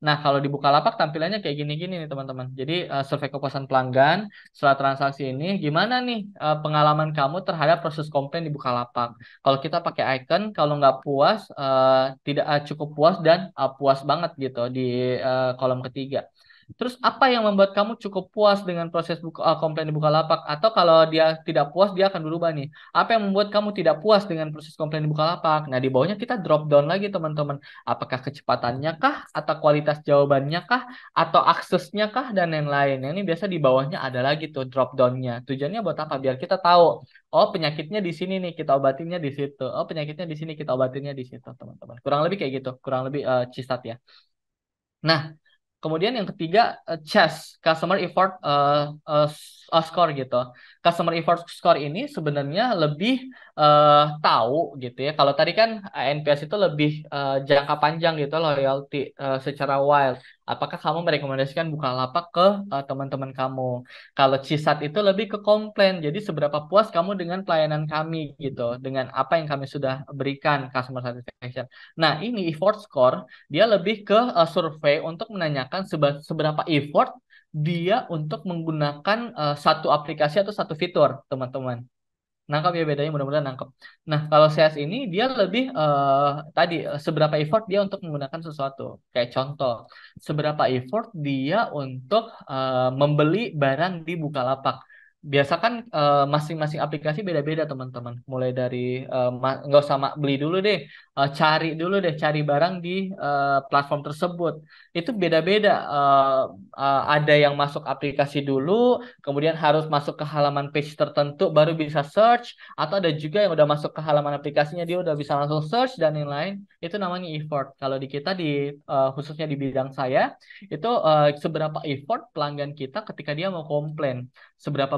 Nah, kalau di Bukalapak tampilannya kayak gini-gini nih teman-teman. Jadi survei kepuasan pelanggan setelah transaksi ini, gimana nih pengalaman kamu terhadap proses komplain di Bukalapak? Kalau kita pakai icon, kalau nggak puas, tidak cukup puas dan puas banget gitu di kolom ketiga. Terus apa yang membuat kamu cukup puas dengan proses komplain di Bukalapak? Atau kalau dia tidak puas, dia akan berubah nih. Apa yang membuat kamu tidak puas dengan proses komplain di Bukalapak? Nah, di bawahnya kita drop down lagi teman-teman. Apakah kecepatannya kah, atau kualitas jawabannya kah, atau aksesnya kah, dan lain-lain. Nah, ini biasa di bawahnya ada lagi tuh drop down-nya. Tujuannya buat apa? Biar kita tahu, oh penyakitnya di sini nih, kita obatinnya di situ. Oh penyakitnya di sini, kita obatinnya di situ, teman-teman. Kurang lebih kayak gitu, kurang lebih cisat ya. Nah, Kemudian yang ketiga CES, Customer Effort Score gitu. Customer Effort Score ini sebenarnya lebih tahu gitu ya. Kalau tadi kan NPS itu lebih jangka panjang gitu, loyalty secara wild. Apakah kamu merekomendasikan Bukalapak ke teman-teman kamu? Kalau CSAT itu lebih ke komplain. Jadi seberapa puas kamu dengan pelayanan kami gitu, dengan apa yang kami sudah berikan customer satisfaction. Nah, ini effort score dia lebih ke survei untuk menanyakan seberapa effort dia untuk menggunakan satu aplikasi atau satu fitur, teman-teman. Nangkap ya bedanya, mudah-mudahan nangkap. Nah, kalau CS ini dia lebih tadi seberapa effort dia untuk menggunakan sesuatu. Kayak contoh, seberapa effort dia untuk membeli barang di Bukalapak. Biasa kan masing-masing aplikasi beda-beda teman-teman. Mulai dari nggak usah beli dulu deh, cari dulu deh, cari barang di platform tersebut. Itu beda-beda. Ada yang masuk aplikasi dulu, kemudian harus masuk ke halaman page tertentu baru bisa search, atau ada juga yang udah masuk ke halaman aplikasinya dia udah bisa langsung search dan lain-lain. Itu namanya effort. Kalau di kita di khususnya di bidang saya itu seberapa effort pelanggan kita ketika dia mau komplain, seberapa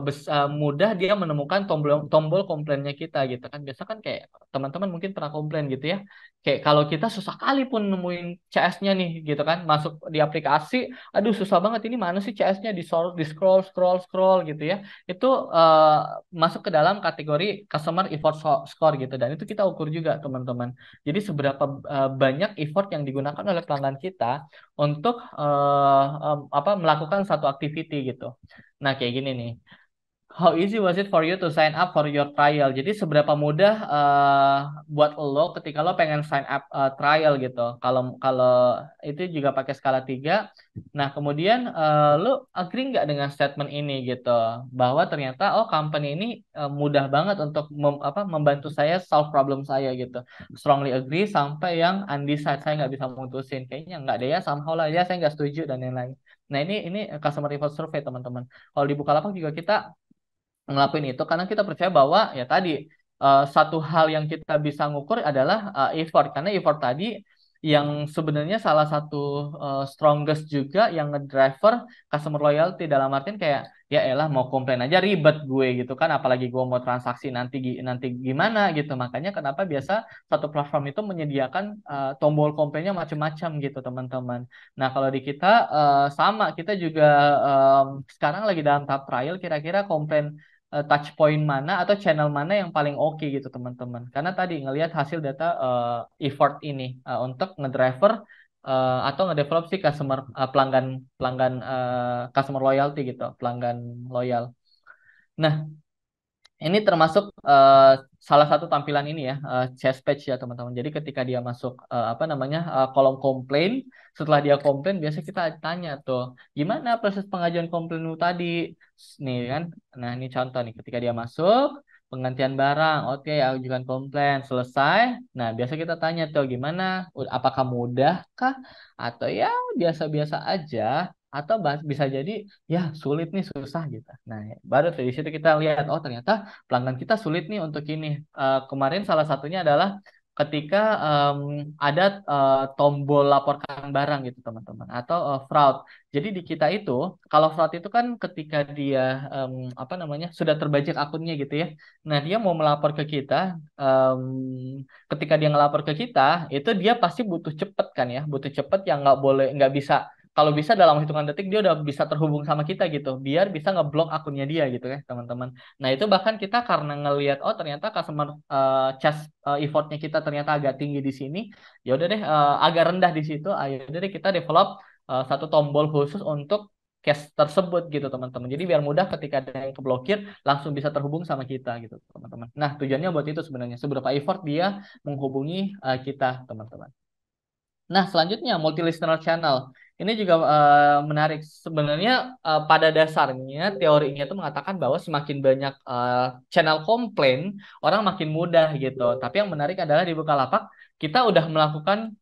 mudah dia menemukan tombol tombol komplainnya kita gitu kan. Biasa kan kayak teman-teman mungkin pernah komplain gitu ya, kayak kalau kita susah kali pun nemuin CS-nya nih gitu kan, masuk di aplikasi, aduh susah banget ini mana sih CS-nya, di scroll scroll scroll gitu ya. Itu masuk ke dalam kategori customer effort score gitu, dan itu kita ukur juga teman-teman. Jadi seberapa banyak effort yang digunakan oleh pelanggan kita untuk apa melakukan satu activity gitu. Nah, kayak gini nih. How easy was it for you to sign up for your trial? Jadi seberapa mudah buat lo ketika lo pengen sign up trial gitu. Kalau kalau itu juga pakai skala 3. Nah, kemudian lo agree nggak dengan statement ini gitu, bahwa ternyata oh company ini mudah banget untuk membantu saya solve problem saya gitu. Strongly agree sampai yang undecided, saya nggak bisa memutusin. Kayaknya nggak deh ya, somehow lah ya saya nggak setuju dan lain-lain. Nah, ini customer report survey teman-teman. Kalau di Bukalapak juga kita ngelakuin itu karena kita percaya bahwa ya tadi satu hal yang kita bisa ngukur adalah effort, karena effort tadi yang sebenarnya salah satu strongest juga yang ngedriver customer loyalty, dalam artian kayak ya elah mau komplain aja ribet gue gitu kan, apalagi gue mau transaksi nanti nanti gimana gitu. Makanya kenapa biasa satu platform itu menyediakan tombol komplainnya macam-macam gitu teman-teman. Nah, kalau di kita sama, kita juga sekarang lagi dalam tahap trial, kira-kira komplain touch point mana atau channel mana yang paling oke gitu teman-teman. Karena tadi ngelihat hasil data effort ini untuk ngedriver atau ngedevelop si customer pelanggan pelanggan customer loyalty gitu, pelanggan loyal. Nah, ini termasuk salah satu tampilan ini ya, chest page ya teman-teman. Jadi ketika dia masuk apa namanya kolom komplain, setelah dia komplain biasa kita tanya tuh, gimana proses pengajuan komplainmu tadi? Nih kan, nah ini contoh nih, ketika dia masuk penggantian barang, oke ajukan komplain selesai. Nah biasa kita tanya tuh gimana, apakah mudah kah, atau ya biasa-biasa aja, atau bisa jadi ya sulit nih, susah gitu. Nah, baru tuh di situ kita lihat oh ternyata pelanggan kita sulit nih untuk ini. Kemarin salah satunya adalah ketika ada tombol laporkan barang gitu teman-teman, atau fraud. Jadi di kita itu kalau fraud itu kan ketika dia apa namanya sudah terbajak akunnya gitu ya. Nah, dia mau melapor ke kita, ketika dia ngelapor ke kita itu dia pasti butuh cepet kan ya, butuh cepet, yang nggak bisa, kalau bisa dalam hitungan detik dia udah bisa terhubung sama kita gitu, biar bisa ngeblok akunnya dia gitu ya teman-teman. Nah, itu bahkan kita karena ngelihat oh ternyata customer chase effortnya kita ternyata agak tinggi di sini, ya udah deh agak rendah di situ, ayo udah deh kita develop satu tombol khusus untuk case tersebut gitu teman-teman. Jadi biar mudah ketika ada yang keblokir langsung bisa terhubung sama kita gitu teman-teman. Nah, tujuannya buat itu sebenarnya, seberapa effort dia menghubungi kita teman-teman. Nah, selanjutnya multi listener channel. Ini juga menarik. Sebenarnya pada dasarnya teorinya itu mengatakan bahwa semakin banyak channel komplain, orang makin mudah gitu. Tapi yang menarik adalah di Bukalapak kita udah melakukan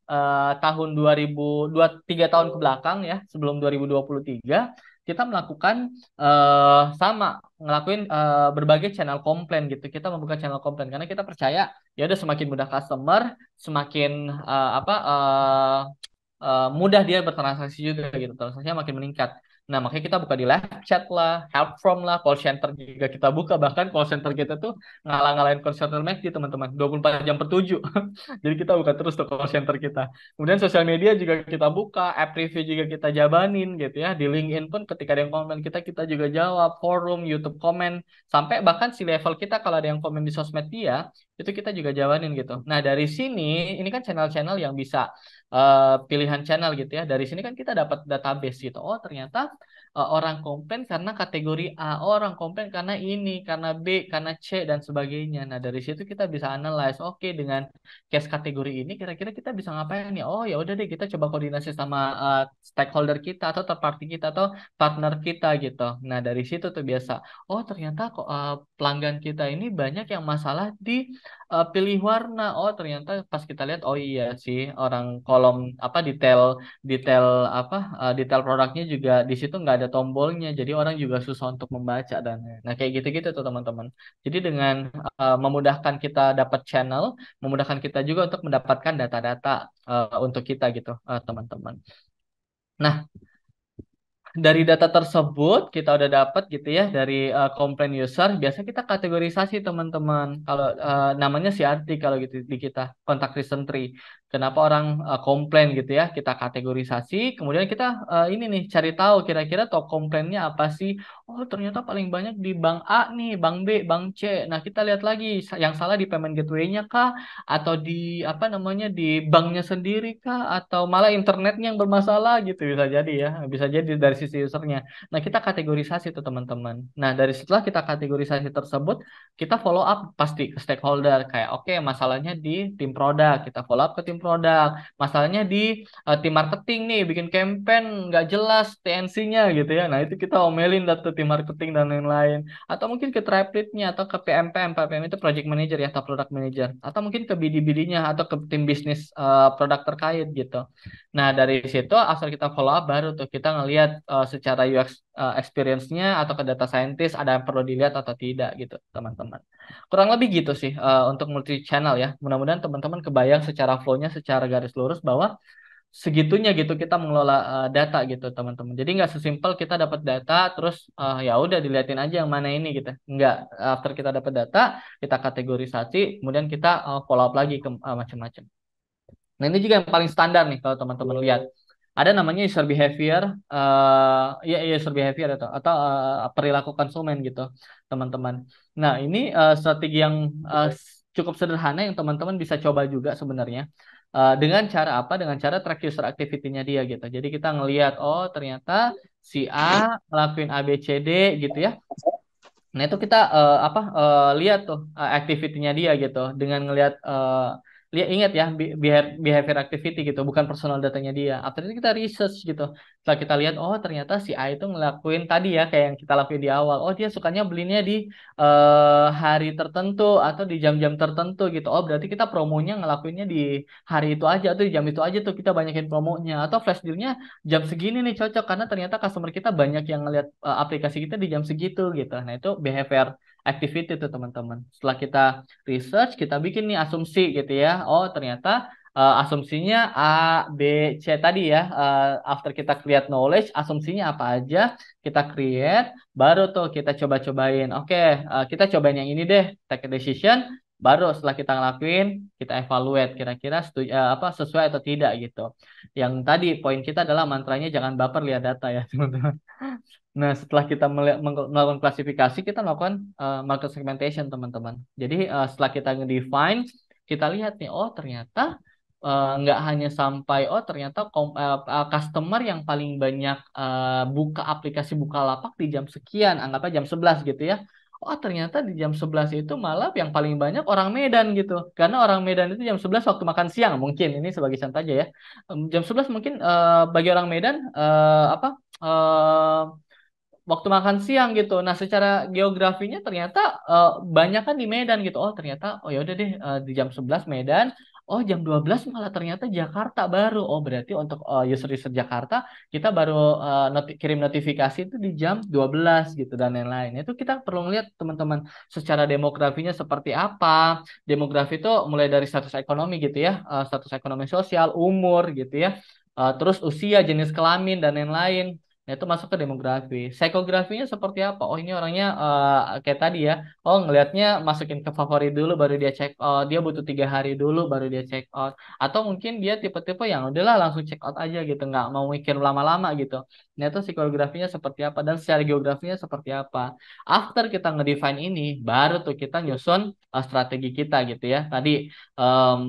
tahun 3 tahun ke belakang ya, sebelum 2023 kita melakukan sama ngelakuin berbagai channel komplain gitu. Kita membuka channel komplain karena kita percaya ya udah semakin mudah customer, semakin apa mudah dia bertransaksi juga gitu, transaksinya makin meningkat. Nah, makanya kita buka di live chat lah, help from lah, call center juga kita buka. Bahkan call center kita tuh ngalah-ngalahin call center McD, teman-teman. 24 jam per 7. Jadi kita buka terus tuh call center kita. Kemudian sosial media juga kita buka, app review juga kita jabanin gitu ya. Di LinkedIn pun ketika ada yang komen kita juga jawab, forum, YouTube komen, sampai bahkan si level kita kalau ada yang komen di sosmed dia, itu kita juga jawanin gitu. Nah, dari sini, ini kan channel-channel yang bisa pilihan channel gitu ya. Dari sini kan kita dapat database gitu. Oh, ternyata orang komplain karena kategori A, oh, orang komplain karena ini, karena B, karena C dan sebagainya. Nah, dari situ kita bisa analyze. Oke, dengan case kategori ini kira-kira kita bisa ngapain ya? Oh, ya udah deh kita coba koordinasi sama stakeholder kita atau third party kita atau partner kita gitu. Nah, dari situ tuh biasa. Oh, ternyata kok pelanggan kita ini banyak yang masalah di pilih warna. Oh, ternyata pas kita lihat, oh iya sih, orang kolom apa detail detail apa detail produknya juga di situ nggak ada tombolnya, jadi orang juga susah untuk membaca dan nah kayak gitu-gitu tuh teman-teman. Jadi dengan memudahkan kita dapat channel, memudahkan kita juga untuk mendapatkan data-data untuk kita gitu, teman-teman. Nah, dari data tersebut kita udah dapat gitu ya dari komplain user. Biasa kita kategorisasi teman-teman. Kalau namanya CRT kalau gitu di kita contact reason tree. Kenapa orang komplain gitu ya? Kita kategorisasi. Kemudian kita ini nih cari tahu kira-kira top komplainnya apa sih? Oh, ternyata paling banyak di bank A nih, bank B, bank C. Nah, kita lihat lagi yang salah di payment gateway-nya kah? Atau di apa namanya di banknya sendiri kah? Atau malah internetnya yang bermasalah gitu, bisa jadi ya, bisa jadi dari sisi usernya. Nah, kita kategorisasi tuh teman-teman. Nah, dari setelah kita kategorisasi tersebut, kita follow up pasti ke stakeholder kayak oke, masalahnya di tim produk, kita follow up ke tim produk. Masalahnya di tim marketing nih, bikin campaign nggak jelas TNC-nya gitu ya. Nah, itu kita omelin data tim marketing dan lain-lain. Atau mungkin ke tribe lead-nya atau ke PMPM. PMPM itu project manager ya, atau product manager. Atau mungkin ke BD-BD-nya atau ke tim bisnis produk terkait gitu. Nah, dari situ asal kita follow up baru tuh kita ngelihat secara UX experience-nya atau ke data scientist ada yang perlu dilihat atau tidak gitu, teman-teman. Kurang lebih gitu sih untuk multi channel ya. Mudah-mudahan teman-teman kebayang secara flow-nya secara garis lurus bahwa segitunya gitu kita mengelola data gitu teman-teman. Jadi nggak sesimpel kita dapat data terus ya udah diliatin aja yang mana ini gitu. Nggak, after kita dapat data kita kategorisasi, kemudian kita follow up lagi ke macam-macam. Nah, ini juga yang paling standar nih kalau teman-teman lihat. Ada namanya user behavior, ya user behavior atau perilaku konsumen gitu, teman-teman. Nah, ini strategi yang cukup sederhana yang teman-teman bisa coba juga sebenarnya. Dengan cara apa? Dengan cara track user activity-nya dia gitu. Jadi kita ngelihat, oh ternyata si A ngelakuin A, B, C, D gitu ya. Nah, itu kita lihat tuh activity-nya dia gitu dengan ngelihat lihat ingat ya behavior activity gitu, bukan personal datanya dia. After itu kita research gitu. Setelah kita lihat oh ternyata si A itu ngelakuin tadi ya kayak yang kita lakuin di awal. Oh, dia sukanya belinya di hari tertentu atau di jam-jam tertentu gitu. Oh, berarti kita promonya ngelakuinnya di hari itu aja atau di jam itu aja tuh kita banyakin promonya atau flash deal-nya jam segini nih cocok karena ternyata customer kita banyak yang ngelihat aplikasi kita di jam segitu gitu. Nah, itu behavior activity tuh teman-teman. Setelah kita research, kita bikin nih asumsi gitu ya. Oh, ternyata asumsinya A, B, C tadi ya. After kita create knowledge, asumsinya apa aja, kita create, baru tuh kita coba-cobain. Oke, kita cobain yang ini deh, take a decision. Baru setelah kita ngelakuin, kita evaluate kira-kira apa sesuai atau tidak gitu. Yang tadi poin kita adalah mantranya jangan baper lihat data ya, teman-teman. Nah, setelah kita melakukan klasifikasi, kita melakukan market segmentation, teman-teman. Jadi, setelah kita nge-define, kita lihat nih, oh ternyata nggak hanya sampai, oh ternyata customer yang paling banyak buka aplikasi Bukalapak di jam sekian, anggapnya jam 11 gitu ya. Oh, ternyata di jam 11 itu malah yang paling banyak orang Medan gitu. Karena orang Medan itu jam 11 waktu makan siang, mungkin. Ini sebagai contoh aja ya. Jam 11 mungkin bagi orang Medan, apa... waktu makan siang gitu. Nah, secara geografinya ternyata banyak kan di Medan gitu. Oh, ternyata oh ya udah deh di jam 11 Medan. Oh, jam 12 malah ternyata Jakarta baru. Oh, berarti untuk user-user Jakarta kita baru kirim notifikasi itu di jam 12 gitu dan lain-lain. Itu kita perlu ngeliat teman-teman secara demografinya seperti apa. Demografi itu mulai dari status ekonomi gitu ya, status ekonomi sosial, umur gitu ya. terus usia, jenis kelamin dan lain-lain. Nah, itu masuk ke demografi. Psikografinya seperti apa? Oh, ini orangnya kayak tadi ya. Oh, ngelihatnya masukin ke favorit dulu baru dia check out. Dia butuh 3 hari dulu baru dia check out. Atau mungkin dia tipe-tipe yang udahlah langsung check out aja gitu, nggak mau mikir lama-lama gitu. Nah, itu psikografinya seperti apa dan secara geografinya seperti apa. After kita ngedefine ini, baru tuh kita nyusun strategi kita gitu ya. Tadi em,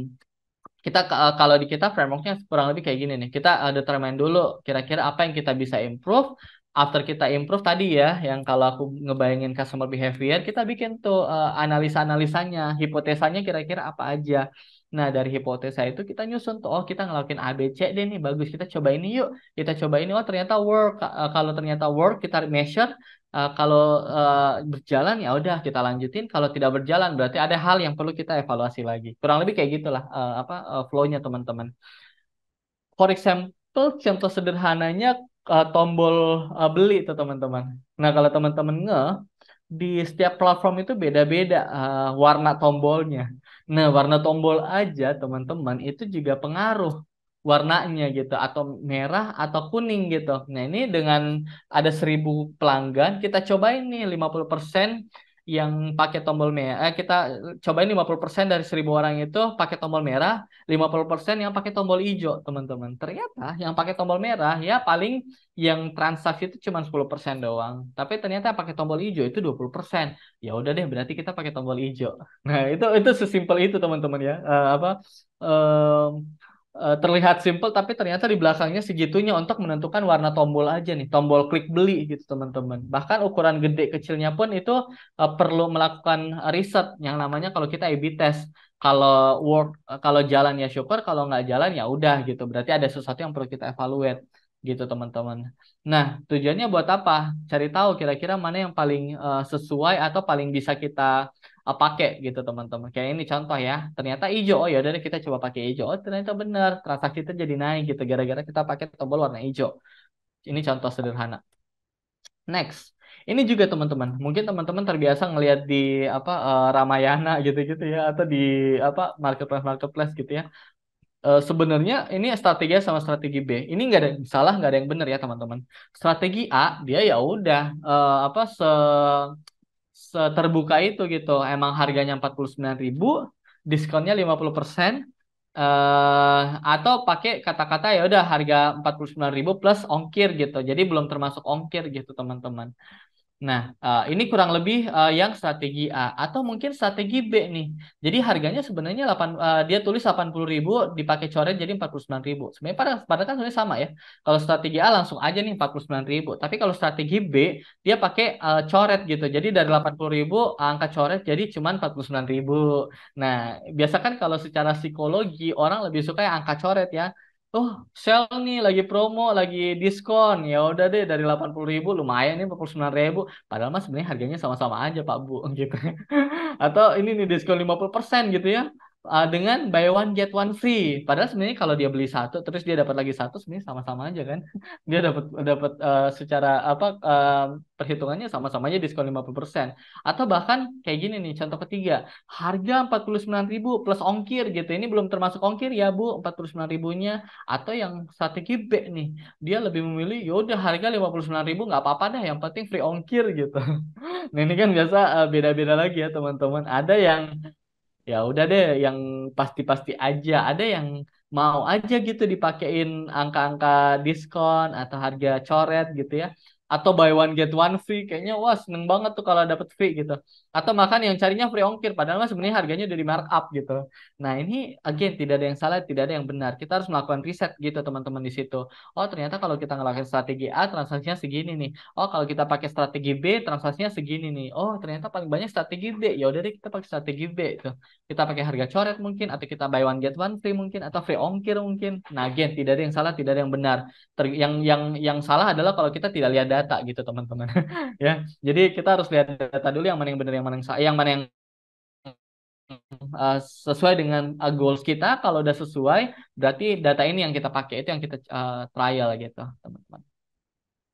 kita kalau di kita frameworknya kurang lebih kayak gini nih. Kita determine dulu kira-kira apa yang kita bisa improve. After kita improve tadi ya, yang kalau aku ngebayangin customer behavior, kita bikin tuh analisa-analisanya, hipotesanya kira-kira apa aja. Nah, dari hipotesa itu kita nyusun tuh, oh kita ngelakuin A, B, C deh nih, bagus. Kita coba ini yuk. Kita coba ini, oh ternyata work. Kalau ternyata work, kita measure. Kalau berjalan ya udah kita lanjutin. Kalau tidak berjalan berarti ada hal yang perlu kita evaluasi lagi. Kurang lebih kayak gitulah flow-nya teman-teman. For example, contoh sederhananya tombol beli itu teman-teman. Nah kalau teman-teman di setiap platform itu beda-beda warna tombolnya. Nah warna tombol aja teman-teman itu juga pengaruh warnanya gitu atau merah atau kuning gitu. Nah ini dengan ada 1.000 pelanggan kita cobain nih 50% yang pakai tombol merah. Kita cobain 50% dari 1.000 orang itu pakai tombol merah, 50% yang pakai tombol hijau teman-teman. Ternyata yang pakai tombol merah ya paling yang transaksi itu cuma 10% doang. Tapi ternyata yang pakai tombol hijau itu 20%. Ya udah deh berarti kita pakai tombol hijau. Nah, itu sesimpel itu teman-teman ya. Terlihat simpel tapi ternyata di belakangnya segitunya untuk menentukan warna tombol aja nih, tombol klik beli gitu teman-teman. Bahkan ukuran gede kecilnya pun itu perlu melakukan riset yang namanya kalau kita A/B test. Kalau kalau jalan ya syukur, kalau nggak jalan ya udah gitu. Berarti ada sesuatu yang perlu kita evaluate gitu teman-teman. Nah, tujuannya buat apa? Cari tahu kira-kira mana yang paling sesuai atau paling bisa kita pakai gitu teman-teman. Kayak ini contoh ya. Ternyata hijau. Oh ya udah deh, kita coba pakai hijau. Oh ternyata benar. Transaksi itu jadi naik gitu gara-gara kita pakai tombol warna hijau. Ini contoh sederhana. Next. Ini juga teman-teman. Mungkin teman-teman terbiasa ngelihat di Ramayana gitu-gitu ya atau di marketplace gitu ya. Sebenarnya ini strategi A sama strategi B. Ini nggak ada yang salah, nggak ada yang benar ya teman-teman. Strategi A dia ya udah seterbuka itu gitu. Emang harganya 49.000, diskonnya 50%, atau pakai kata-kata ya udah harga 49.000 plus ongkir gitu. Jadi belum termasuk ongkir gitu teman-teman. Nah, ini kurang lebih yang strategi A atau mungkin strategi B nih. Jadi harganya sebenarnya dia tulis 80.000 dipakai coret jadi 49.000. Sebenarnya padahal kan sebenarnya sama ya. Kalau strategi A langsung aja nih 49.000. Tapi kalau strategi B dia pakai coret gitu. Jadi dari 80.000 angka coret jadi cuma 49.000. Nah, biasa kan kalau secara psikologi orang lebih suka yang angka coret ya. Oh, sale nih lagi promo, lagi diskon. Ya udah deh dari 80.000 lumayan nih 49.000. Padahal mas sebenarnya harganya sama-sama aja Pak Bu gitu. Atau ini nih diskon 50% gitu ya. Dengan buy one get one free. Padahal sebenarnya kalau dia beli satu terus dia dapat lagi satu sebenarnya sama-sama aja kan. Dia dapat dapat secara perhitungannya sama-sama aja diskon 50%. Atau bahkan kayak gini nih contoh ketiga. Harga 49.000 plus ongkir gitu. Ini belum termasuk ongkir ya Bu 49.000-nya. Atau yang strategi B nih. Dia lebih memilih yaudah harga 59.000 nggak apa-apa dah yang penting free ongkir gitu. Nah ini kan biasa beda-beda lagi ya teman-teman. Ada yang ya udah deh yang pasti-pasti aja. Ada yang mau aja gitu dipakein angka-angka diskon atau harga coret gitu ya. Atau buy one get one free. Kayaknya wah seneng banget tuh kalau dapet free gitu. Atau makan yang carinya free ongkir. Padahal mah sebenarnya harganya udah di markup gitu. Nah ini again tidak ada yang salah, tidak ada yang benar. Kita harus melakukan riset gitu teman-teman di situ. Oh ternyata kalau kita ngelakuin strategi A transaksinya segini nih. Oh kalau kita pakai strategi B transaksinya segini nih. Oh ternyata paling banyak strategi B. Ya udah deh kita pakai strategi B tuh. Kita pakai harga coret mungkin atau kita buy one get one free mungkin atau free ongkir mungkin. Nah, again tidak ada yang salah, tidak ada yang benar. Yang salah adalah kalau kita tidak lihat data gitu, teman-teman. Ya. Jadi kita harus lihat data dulu yang mana yang benar, yang mana yang salah, yang mana yang sesuai dengan goals kita. Kalau udah sesuai, berarti data ini yang kita pakai itu yang kita trial gitu, teman-teman.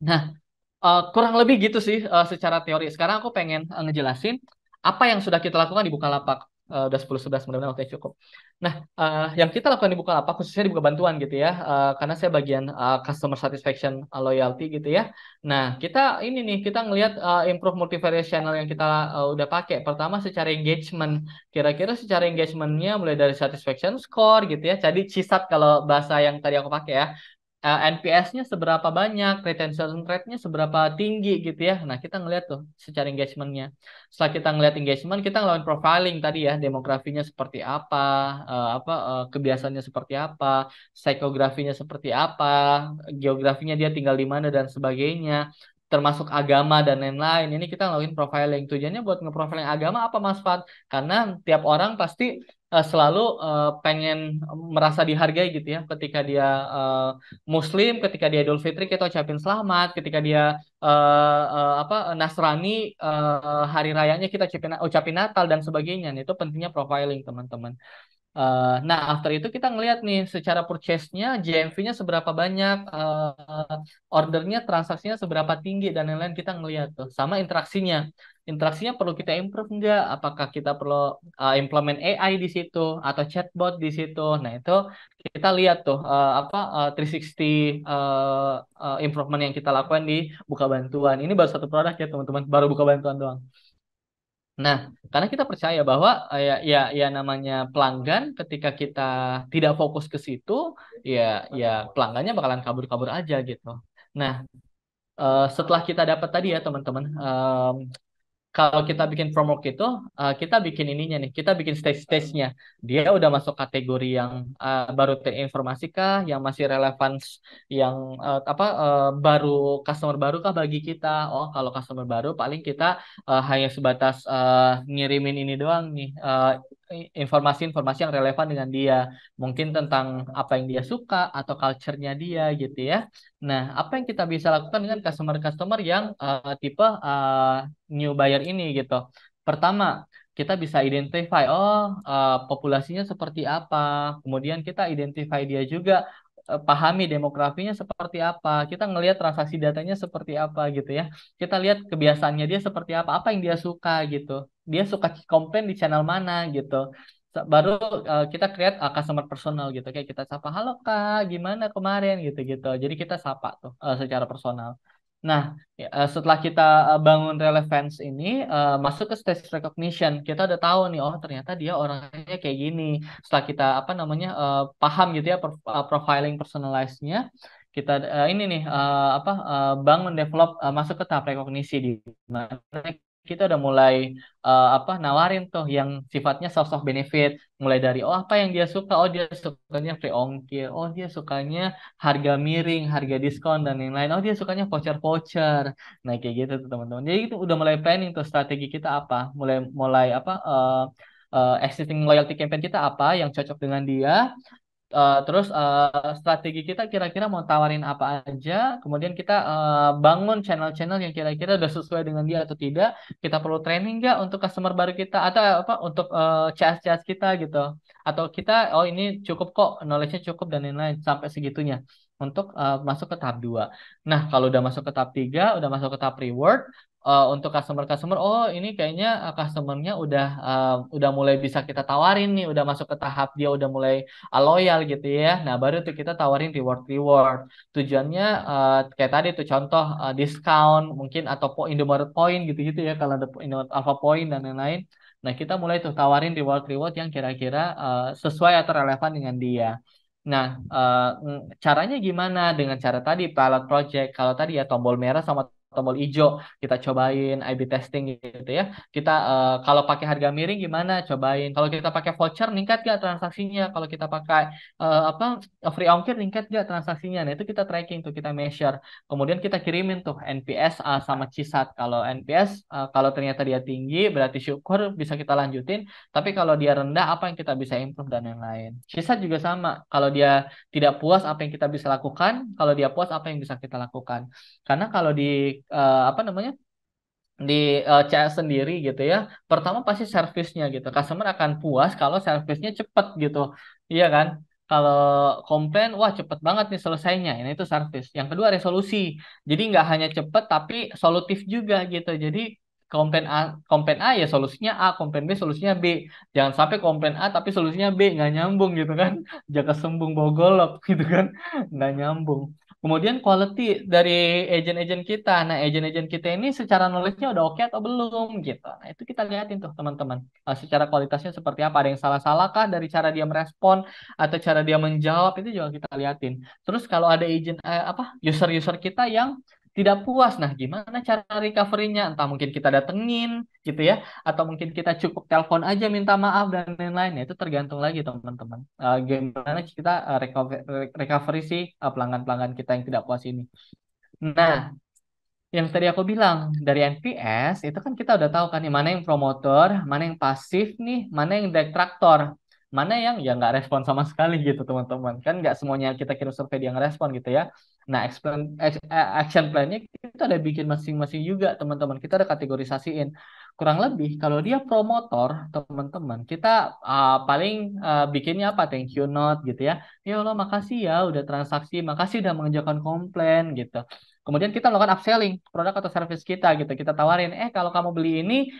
Nah, kurang lebih gitu sih secara teori. Sekarang aku pengen ngejelasin apa yang sudah kita lakukan di Bukalapak. Udah 10-11 mudah-mudahan waktunya cukup. Nah, yang kita lakukan di Bukalapak khususnya di Buka Bantuan gitu ya, karena saya bagian customer satisfaction loyalty gitu ya. Nah, kita ini nih kita ngelihat improve multivariate channel yang kita udah pakai. Pertama secara engagement, kira-kira secara engagementnya mulai dari satisfaction score gitu ya. Jadi CSAT kalau bahasa yang tadi aku pakai ya. NPS-nya seberapa banyak, retention rate-nya seberapa tinggi gitu ya. Nah, kita ngeliat tuh secara engagement-nya. Setelah kita ngeliat engagement, kita ngelakuin profiling tadi ya, demografinya seperti apa, kebiasaannya seperti apa, psikografinya seperti apa, geografinya dia tinggal di mana dan sebagainya, termasuk agama dan lain-lain. Ini kita ngelakuin profiling. Tujuannya buat ngeprofiling agama apa manfaat? Karena tiap orang pasti selalu pengen merasa dihargai gitu ya ketika dia Muslim, ketika dia Idul Fitri kita ucapin selamat, ketika dia Nasrani hari rayanya kita ucapin Natal dan sebagainya. Nah, itu pentingnya profiling teman-teman. Nah, after itu kita ngelihat nih secara purchase-nya, GMV-nya seberapa banyak, ordernya, transaksinya seberapa tinggi dan lain-lain kita ngelihat tuh. Sama interaksinya. Interaksinya perlu kita improve nggak? Apakah kita perlu implement AI di situ atau chatbot di situ? Nah, itu kita lihat tuh 360 improvement yang kita lakukan di Buka Bantuan. Ini baru satu produk ya, teman-teman. Baru Buka Bantuan doang. Nah, karena kita percaya bahwa ya namanya pelanggan ketika kita tidak fokus ke situ, ya ya pelanggannya bakalan kabur-kabur aja gitu. Nah, setelah kita dapat tadi ya teman-teman, kalau kita bikin framework itu, kita bikin ininya nih, kita bikin stage-stage-nya. Dia udah masuk kategori yang baru terinformasi kah, yang masih relevan, yang baru customer baru kah bagi kita? Oh, kalau customer baru paling kita hanya sebatas ngirimin ini doang nih, informasi-informasi yang relevan dengan dia. Mungkin tentang apa yang dia suka atau culture-nya dia gitu ya. Nah, apa yang kita bisa lakukan dengan customer-customer yang tipe new buyer ini gitu. Pertama, kita bisa identify, populasinya seperti apa. Kemudian kita identify dia juga, pahami demografinya seperti apa. Kita ngelihat transaksi datanya seperti apa gitu ya. Kita lihat kebiasaannya dia seperti apa, apa yang dia suka gitu. Dia suka komplain di channel mana gitu. Baru kita create customer personal gitu. Kayak kita sapa, halo Kak, gimana kemarin gitu-gitu. Jadi kita sapa tuh secara personal. Nah, ya, setelah kita bangun relevance ini, masuk ke stage recognition, kita udah tahu nih, oh ternyata dia orangnya kayak gini. Setelah kita apa namanya paham gitu ya profiling personalize-nya, kita ini nih bangun develop masuk ke tahap rekognisi di mana kita udah mulai nawarin tuh yang sifatnya source of benefit, mulai dari oh apa yang dia suka, oh dia sukanya free ongkir, oh dia sukanya harga miring, harga diskon dan lain-lain. Oh dia sukanya voucher-voucher. Nah kayak gitu tuh teman-teman. Jadi itu udah mulai planning tuh strategi kita apa, mulai mulai existing loyalty campaign kita apa yang cocok dengan dia. Terus strategi kita kira-kira mau tawarin apa aja, kemudian kita bangun channel-channel yang kira-kira udah sesuai dengan dia atau tidak. Kita perlu training nggak untuk customer baru kita atau apa untuk CS-CS kita gitu. Atau kita oh ini cukup kok, knowledge-nya cukup dan lain-lain sampai segitunya untuk masuk ke tahap 2. Nah, kalau udah masuk ke tahap 3, udah masuk ke tahap reward, untuk customer-customer, oh ini kayaknya customernya udah mulai bisa kita tawarin nih, udah masuk ke tahap dia udah mulai loyal gitu ya. Nah, baru tuh kita tawarin reward-reward. Tujuannya kayak tadi tuh contoh diskon mungkin atau Indomaret Point gitu-gitu ya kalau ada Indomaret Alpha Point dan lain-lain. Nah, kita mulai tuh tawarin reward-reward yang kira-kira sesuai atau relevan dengan dia. Nah, caranya gimana? Dengan cara tadi pilot project. Kalau tadi ya tombol merah sama tombol hijau kita cobain A/B testing gitu ya. Kita kalau pakai harga miring gimana? Cobain. Kalau kita pakai voucher ningkat gak transaksinya? Kalau kita pakai apa free ongkir ningkat gak transaksinya? Nah, itu kita tracking tuh, kita measure. Kemudian kita kirimin tuh NPS sama CSAT. Kalau NPS kalau ternyata dia tinggi berarti syukur bisa kita lanjutin. Tapi kalau dia rendah apa yang kita bisa improve dan yang lain. CSAT juga sama. Kalau dia tidak puas apa yang kita bisa lakukan, kalau dia puas apa yang bisa kita lakukan. Karena kalau di apa namanya di CS sendiri gitu ya, pertama pasti servisnya gitu. Customer akan puas kalau servisnya cepat gitu, iya kan? Kalau komplain, wah cepet banget nih selesainya. Ini itu service. Yang kedua resolusi. Jadi nggak hanya cepet tapi solutif juga gitu. Jadi komplain A ya solusinya A, komplain B solusinya B. Jangan sampai komplain A tapi solusinya B, nggak nyambung gitu kan. Jaka sembung bawa golok gitu kan, nggak nyambung. Kemudian quality dari agent-agent kita. Nah, agent-agent kita ini secara knowledge-nya udah oke atau belum gitu. Nah, itu kita lihatin tuh teman-teman. Secara kualitasnya seperti apa? Ada yang salah-salah kah dari cara dia merespon atau cara dia menjawab, itu juga kita lihatin. Terus kalau ada agent user-user kita yang tidak puas, nah gimana cara recovery-nya? Entah mungkin kita datengin gitu ya, atau mungkin kita cukup telepon aja minta maaf dan lain-lain. Nah, itu tergantung lagi teman-teman. Gimana kita recovery sih pelanggan-pelanggan kita yang tidak puas ini. Nah, yang tadi aku bilang dari NPS itu kan kita udah tahu kan nih mana yang promotor, mana yang pasif nih, mana yang detraktor, mana yang ya nggak respon sama sekali gitu teman-teman. Kan nggak semuanya kita kirim survei dia ngerespon gitu ya. Nah, action plan-nya kita ada bikin masing-masing juga teman-teman. Kita ada kategorisasiin. Kurang lebih kalau dia promotor teman-teman, kita paling bikinnya apa? Thank you note gitu ya. Ya Allah makasih ya udah transaksi, makasih udah mengajukan komplain gitu. Kemudian kita melakukan upselling produk atau service kita gitu. Kita tawarin, kalau kamu beli ini,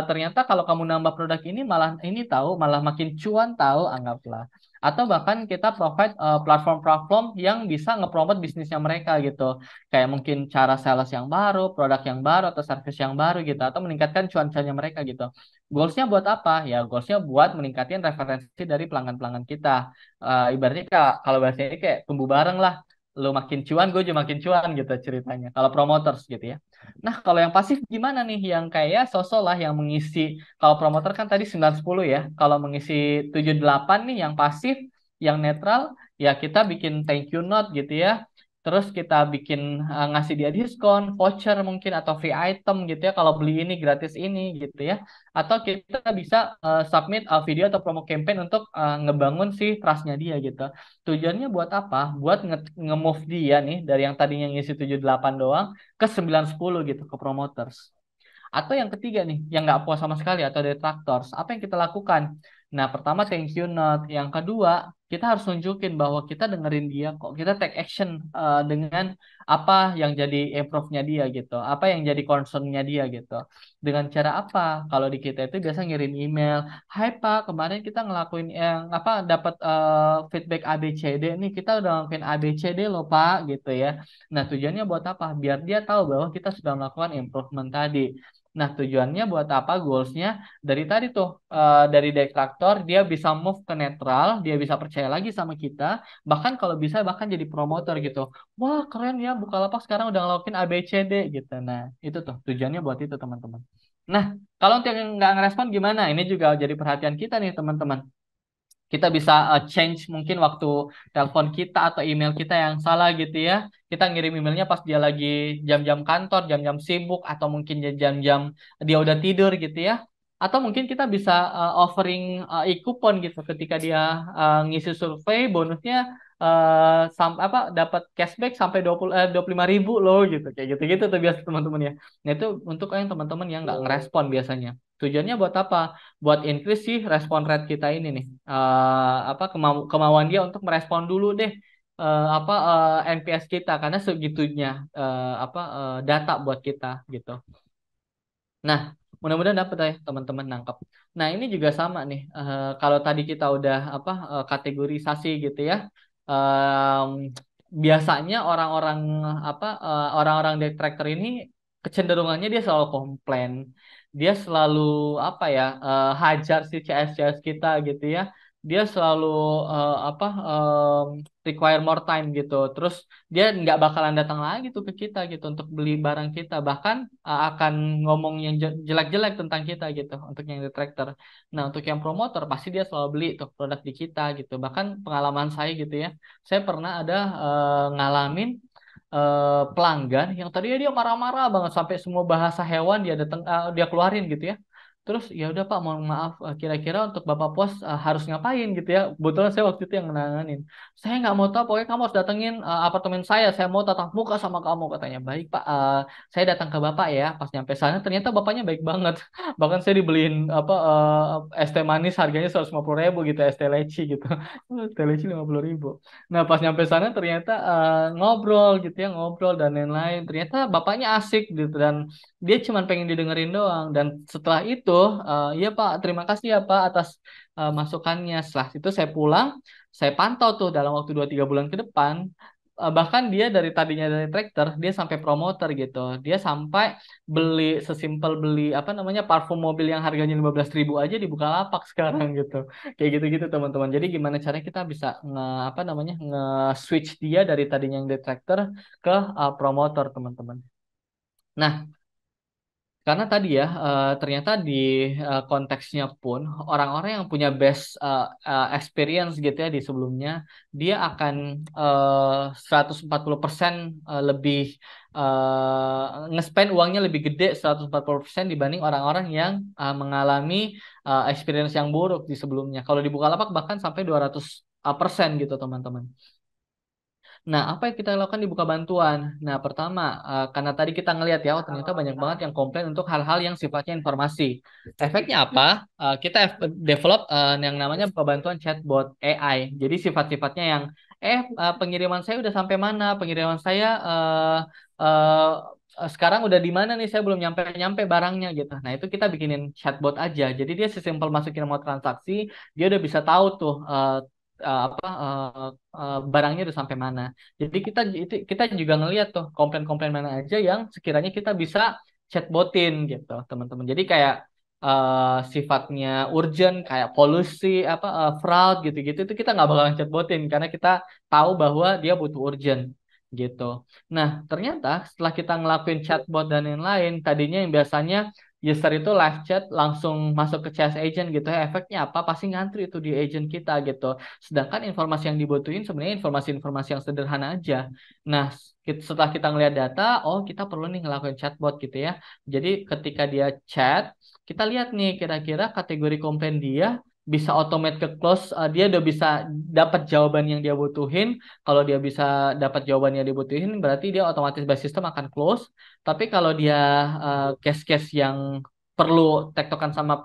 ternyata kalau kamu nambah produk ini malah ini tahu, malah makin cuan tahu, anggaplah. Atau bahkan kita provide platform-platform yang bisa ngepromote bisnisnya mereka gitu. Kayak mungkin cara sales yang baru, produk yang baru, atau service yang baru gitu. Atau meningkatkan cuan-cuannya mereka gitu. Goalsnya buat apa? Ya goalsnya buat meningkatin referensi dari pelanggan-pelanggan kita. Ibaratnya kalau bahasanya kayak tumbuh bareng lah, lu makin cuan, gue juga makin cuan gitu ceritanya. Kalau promoters gitu ya. Nah, kalau yang pasif gimana nih? Yang kayak sosok lah yang mengisi. Kalau promoter kan tadi 9-10 ya. Kalau mengisi 7-8 nih yang pasif, yang netral, ya kita bikin thank you note gitu ya. Terus kita bikin ngasih dia diskon, voucher mungkin atau free item gitu ya kalau beli ini gratis ini gitu ya. Atau kita bisa submit video atau promo campaign untuk ngebangun si trust-nya dia gitu. Tujuannya buat apa? Buat nge-move dia nih dari yang tadinya ngisi 7-8 doang ke 9-10 gitu ke promoters. Atau yang ketiga nih, yang nggak puas sama sekali atau detractors, apa yang kita lakukan? Nah, pertama thank you note. Yang kedua, kita harus nunjukin bahwa kita dengerin dia kok. Kita take action dengan apa yang jadi improve-nya dia gitu. Apa yang jadi concern-nya dia gitu. Dengan cara apa? Kalau di kita itu biasa ngirim email, "Hai Pak, kemarin kita ngelakuin yang apa dapat feedback ABCD nih. Kita udah ngelakuin ABCD loh Pak," gitu ya. Nah, tujuannya buat apa? Biar dia tahu bahwa kita sudah melakukan improvement tadi. Nah, tujuannya buat apa? Goalsnya dari tadi tuh, dari detektor dia bisa move ke netral, dia bisa percaya lagi sama kita, bahkan kalau bisa bahkan jadi promotor gitu. Wah, keren ya, Bukalapak sekarang udah ngelakuin ABCD gitu. Nah, itu tuh tujuannya buat itu teman-teman. Nah, kalau untuk yang nggak ngerespon gimana? Ini juga jadi perhatian kita nih teman-teman. Kita bisa change mungkin waktu telepon kita atau email kita yang salah gitu ya. Kita ngirim emailnya pas dia lagi jam-jam kantor, jam-jam sibuk, atau mungkin jam-jam dia udah tidur gitu ya. Atau mungkin kita bisa offering e-coupon gitu ketika dia ngisi survei, bonusnya dapat cashback sampai 25.000 loh gitu. Kayak gitu-gitu tuh biasa teman-teman ya. Nah, itu untuk yang teman-teman yang nggak ngerespon biasanya. Tujuannya buat apa? Buat increase sih respon rate kita ini nih. Kemauan dia untuk merespon dulu deh NPS kita karena segitunya data buat kita gitu. Nah, mudah-mudahan dapat ya teman-teman nangkep. Nah, ini juga sama nih. Kalau tadi kita udah kategorisasi gitu ya. em, Biasanya orang-orang detractor ini kecenderungannya dia selalu komplain. Dia selalu hajar si CS-CS kita gitu ya. Dia selalu eh, apa require more time gitu. Terus dia nggak bakalan datang lagi tuh ke kita gitu untuk beli barang kita, bahkan akan ngomong yang jelek-jelek tentang kita gitu untuk yang detractor. Nah, untuk yang promotor pasti dia selalu beli tuh produk di kita gitu. Bahkan pengalaman saya gitu ya, saya pernah ada ngalamin pelanggan yang tadinya dia marah-marah banget sampai semua bahasa hewan dia keluarin gitu ya. Terus ya udah Pak, mohon maaf, kira-kira untuk Bapak Pos harus ngapain gitu ya. Kebetulan saya waktu itu yang menanganin. Saya nggak mau tahu, pokoknya kamu harus datengin apartemen saya mau tatap muka sama kamu katanya. Baik Pak, saya datang ke Bapak ya. Pas nyampe sana ternyata Bapaknya baik banget. Bahkan saya dibeliin apa es teh manis harganya 150.000 gitu, es teh leci gitu. Es teh leci 50.000. Nah pas nyampe sana ternyata ngobrol gitu ya, ngobrol dan lain-lain. Ternyata Bapaknya asik gitu dan dia cuma pengen didengerin doang. Dan setelah itu, iya Pak, terima kasih ya Pak atas masukannya. Setelah itu saya pulang, saya pantau tuh dalam waktu 2-3 bulan ke depan. Bahkan dia dari tadinya dari tracker, dia sampai promoter gitu. Dia sampai beli sesimpel beli apa namanya parfum mobil yang harganya 15.000 aja di Bukalapak sekarang gitu. Kayak gitu-gitu teman-teman. Jadi gimana caranya kita bisa apa namanya nge-switch dia dari tadinya yang dari tracker ke promotor teman-teman. Nah, karena tadi ya, ternyata di konteksnya pun orang-orang yang punya best experience gitu ya di sebelumnya, dia akan 140% lebih nge-spend uangnya lebih gede 140% dibanding orang-orang yang mengalami experience yang buruk di sebelumnya. Kalau di Bukalapak bahkan sampai 200% gitu teman-teman. Nah, apa yang kita lakukan di Buka Bantuan? Nah, pertama, karena tadi kita ngelihat ya, oh, ternyata banyak banget yang komplain untuk hal-hal yang sifatnya informasi. Efeknya apa? Kita develop yang namanya Buka Bantuan Chatbot AI. Jadi sifat-sifatnya yang, pengiriman saya udah sampai mana? Pengiriman saya eh, sekarang udah di mana nih? Saya belum nyampe-nyampe barangnya gitu. Nah, itu kita bikinin chatbot aja. Jadi dia sesimpel masukin mau transaksi, dia udah bisa tahu tuh barangnya udah sampai mana. Jadi kita juga ngelihat tuh komplain-komplain mana aja yang sekiranya kita bisa chatbotin gitu, teman-teman. Jadi kayak sifatnya urgent kayak polusi apa fraud gitu-gitu itu kita nggak bakalan chatbotin karena kita tahu bahwa dia butuh urgent gitu. Nah, ternyata setelah kita ngelakuin chatbot dan lain-lain, tadinya yang biasanya user itu live chat langsung masuk ke chat agent gitu ya, efeknya apa? Pasti ngantri itu di agent kita gitu. Sedangkan informasi yang dibutuhin sebenarnya informasi-informasi yang sederhana aja. Nah, setelah kita ngelihat data, oh kita perlu nih ngelakuin chatbot gitu ya. Jadi ketika dia chat, kita lihat nih kira-kira kategori komplain dia bisa automate ke close, dia udah bisa dapat jawaban yang dia butuhin. Kalau dia bisa dapat jawaban yang dibutuhin, berarti dia otomatis by system akan close. Tapi kalau dia case-case yang perlu tektokan sama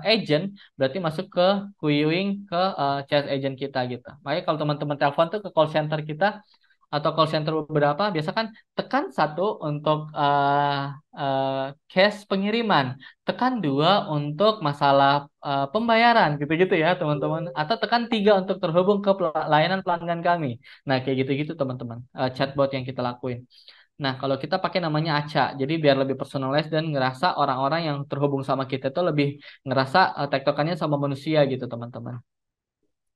agent, berarti masuk ke queuing ke chat agent kita gitu. Makanya kalau teman-teman telepon tuh ke call center kita atau call center beberapa, biasa kan tekan satu untuk case pengiriman, tekan dua untuk masalah pembayaran gitu-gitu ya teman-teman, atau tekan tiga untuk terhubung ke layanan pelanggan kami. Nah kayak gitu-gitu teman-teman, chatbot yang kita lakuin. Nah, kalau kita pakai namanya Aca, jadi biar lebih personalized dan ngerasa orang-orang yang terhubung sama kita itu lebih ngerasa tektokannya sama manusia gitu, teman-teman.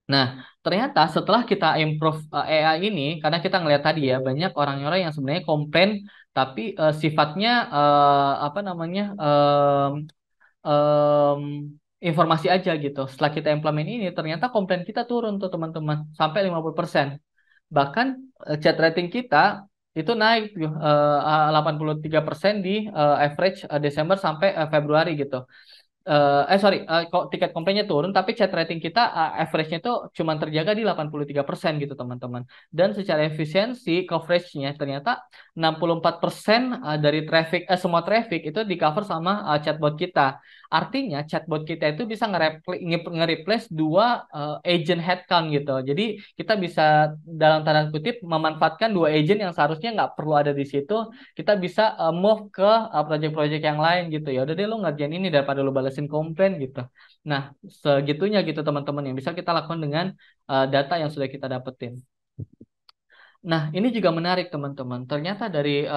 Nah, ternyata setelah kita improve AI ini, karena kita ngelihat tadi ya, banyak orang-orang yang sebenarnya komplain, tapi sifatnya apa namanya em, informasi aja gitu. Setelah kita implement ini, ternyata komplain kita turun tuh teman-teman, sampai 50%. Bahkan chat rating kita itu naik tuh, 83% di average Desember sampai Februari gitu. Sorry, kok tiket komplainnya turun, tapi chat rating kita average-nya itu cuma terjaga di 83% gitu teman-teman. Dan secara efisiensi coverage-nya ternyata 64% dari traffic, semua traffic itu di cover sama chatbot kita. Artinya chatbot kita itu bisa nge-replace dua agent headcount gitu. Jadi kita bisa dalam tanda kutip memanfaatkan dua agent yang seharusnya nggak perlu ada di situ, kita bisa move ke project-project yang lain gitu ya. Udah deh lu ngerjain ini daripada lu balesin komplain gitu. Nah, segitunya gitu teman-teman yang bisa kita lakukan dengan data yang sudah kita dapetin. Nah, ini juga menarik teman-teman. Ternyata dari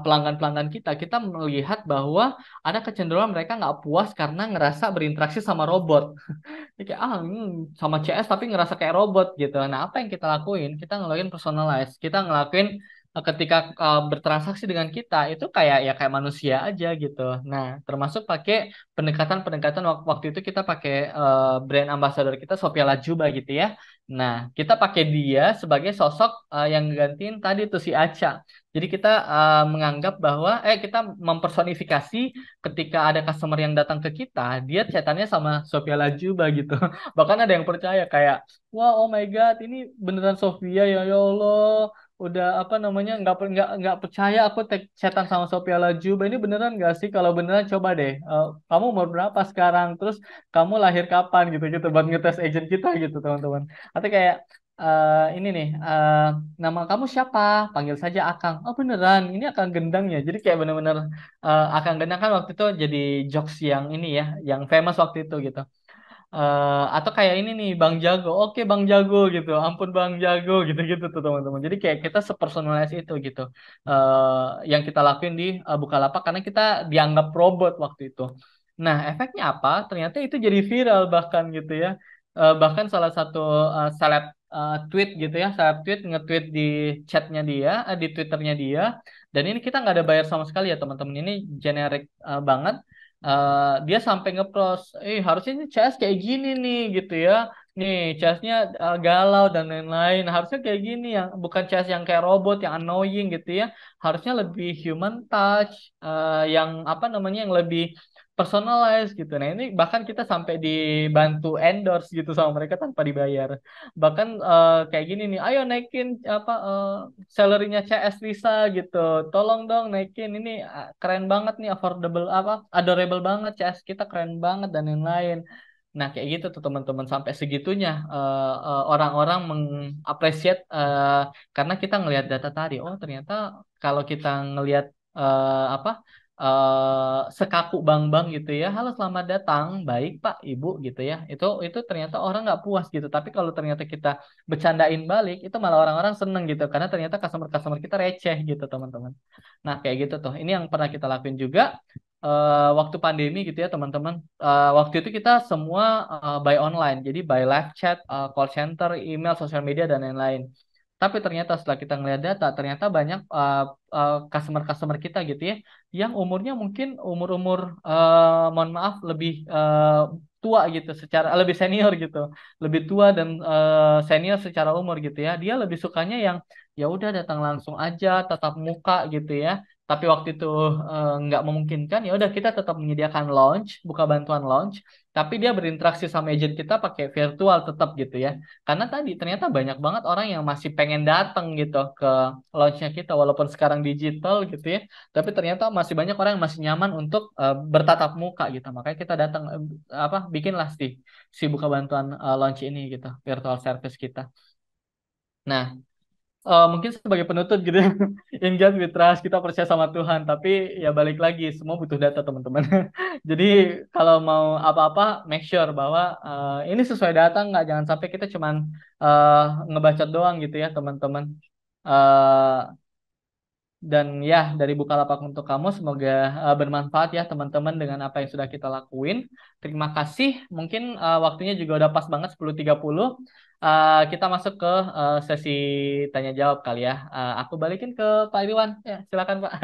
pelanggan-pelanggan kita melihat bahwa ada kecenderungan mereka nggak puas karena ngerasa berinteraksi sama robot. Jadi kayak sama CS tapi ngerasa kayak robot gitu. Nah, apa yang kita lakuin? Kita ngelakuin personalize. Kita ngelakuin ketika bertransaksi dengan kita itu kayak ya kayak manusia aja gitu. Nah, termasuk pakai pendekatan-pendekatan waktu itu kita pakai brand ambassador kita Sophia Lajuba gitu ya. Nah, kita pakai dia sebagai sosok yang gantiin tadi tuh si Aca. Jadi kita menganggap bahwa kita mempersonifikasi ketika ada customer yang datang ke kita, dia chatannya sama Sophia Lajuba gitu. Bahkan ada yang percaya kayak, wah, oh my God, ini beneran Sophia ya, ya Allah. Udah apa namanya nggak percaya aku chatan sama Sophia Lajuba ini beneran nggak sih? Kalau beneran coba deh. Kamu umur berapa sekarang? Terus kamu lahir kapan gitu gitu buat ngetes agent kita gitu teman-teman. Atau kayak ini nih, nama kamu siapa? Panggil saja Akang. Oh beneran, ini Akang Gendang ya. Jadi kayak bener-bener Akang Gendang kan waktu itu jadi jokes yang ini ya, yang famous waktu itu gitu. Atau kayak ini nih Bang Jago, oke Bang Jago gitu, ampun Bang Jago gitu-gitu tuh teman-teman. Jadi kayak kita sepersonalize itu gitu, yang kita lakuin di Bukalapak karena kita dianggap robot waktu itu. Nah efeknya apa? Ternyata itu jadi viral bahkan gitu ya. Bahkan salah satu seleb tweet gitu ya, seleb tweet nge-tweet di chatnya dia, di Twitternya dia. Dan ini kita nggak ada bayar sama sekali ya teman-teman. Ini generic banget. Dia sampai ngepost, harusnya ini CS kayak gini nih gitu ya. Nih CS-nya galau dan lain-lain. Harusnya kayak gini yang bukan CS yang kayak robot yang annoying gitu ya. Harusnya lebih human touch, yang apa namanya yang lebih personalized gitu. Nah ini bahkan kita sampai dibantu endorse gitu sama mereka tanpa dibayar. Bahkan kayak gini nih, ayo naikin apa salary-nya CS Lisa gitu. Tolong dong naikin ini keren banget nih affordable apa adorable banget CS kita keren banget dan lain-lain. Nah, kayak gitu tuh teman-teman sampai segitunya orang-orang mengapresiasi karena kita ngelihat data tadi. Oh, ternyata kalau kita ngelihat apa sekaku bang-bang gitu ya. Halo, selamat datang. Baik, Pak, Ibu gitu ya. Itu ternyata orang nggak puas gitu. Tapi kalau ternyata kita bercandain balik, itu malah orang-orang seneng gitu karena ternyata customer-customer kita receh gitu, teman-teman. Nah, kayak gitu tuh. Ini yang pernah kita lakuin juga waktu pandemi gitu ya teman-teman. Waktu itu kita semua buy online, jadi buy live chat, call center, email, sosial media dan lain-lain. Tapi ternyata setelah kita ngeliat data, ternyata banyak customer-customer kita gitu ya, yang umurnya mungkin umur-umur, mohon maaf, lebih tua gitu, secara lebih senior gitu, lebih tua dan senior secara umur gitu ya. Dia lebih sukanya yang ya udah datang langsung aja, tatap muka gitu ya. Tapi waktu itu nggak memungkinkan, ya udah kita tetap menyediakan launch, buka bantuan launch, tapi dia berinteraksi sama agent kita pakai virtual tetap gitu ya. Karena tadi ternyata banyak banget orang yang masih pengen datang gitu ke launchnya kita, walaupun sekarang digital gitu ya, tapi ternyata masih banyak orang yang masih nyaman untuk bertatap muka gitu. Makanya kita datang apa bikinlah si buka bantuan launch ini gitu, virtual service kita. Nah, mungkin sebagai penutup gitu ya. In God we trust, kita percaya sama Tuhan. Tapi ya balik lagi, semua butuh data teman-teman. Jadi kalau mau apa-apa, make sure bahwa ini sesuai data nggak. Jangan sampai kita cuman ngebacot doang gitu ya teman-teman. Eh, dan ya dari Bukalapak untuk kamu semoga bermanfaat ya teman-teman dengan apa yang sudah kita lakuin. Terima kasih. Mungkin waktunya juga udah pas banget 10.30. Kita masuk ke sesi tanya jawab kali ya. Aku balikin ke Pak Irwan. Ya, silakan Pak.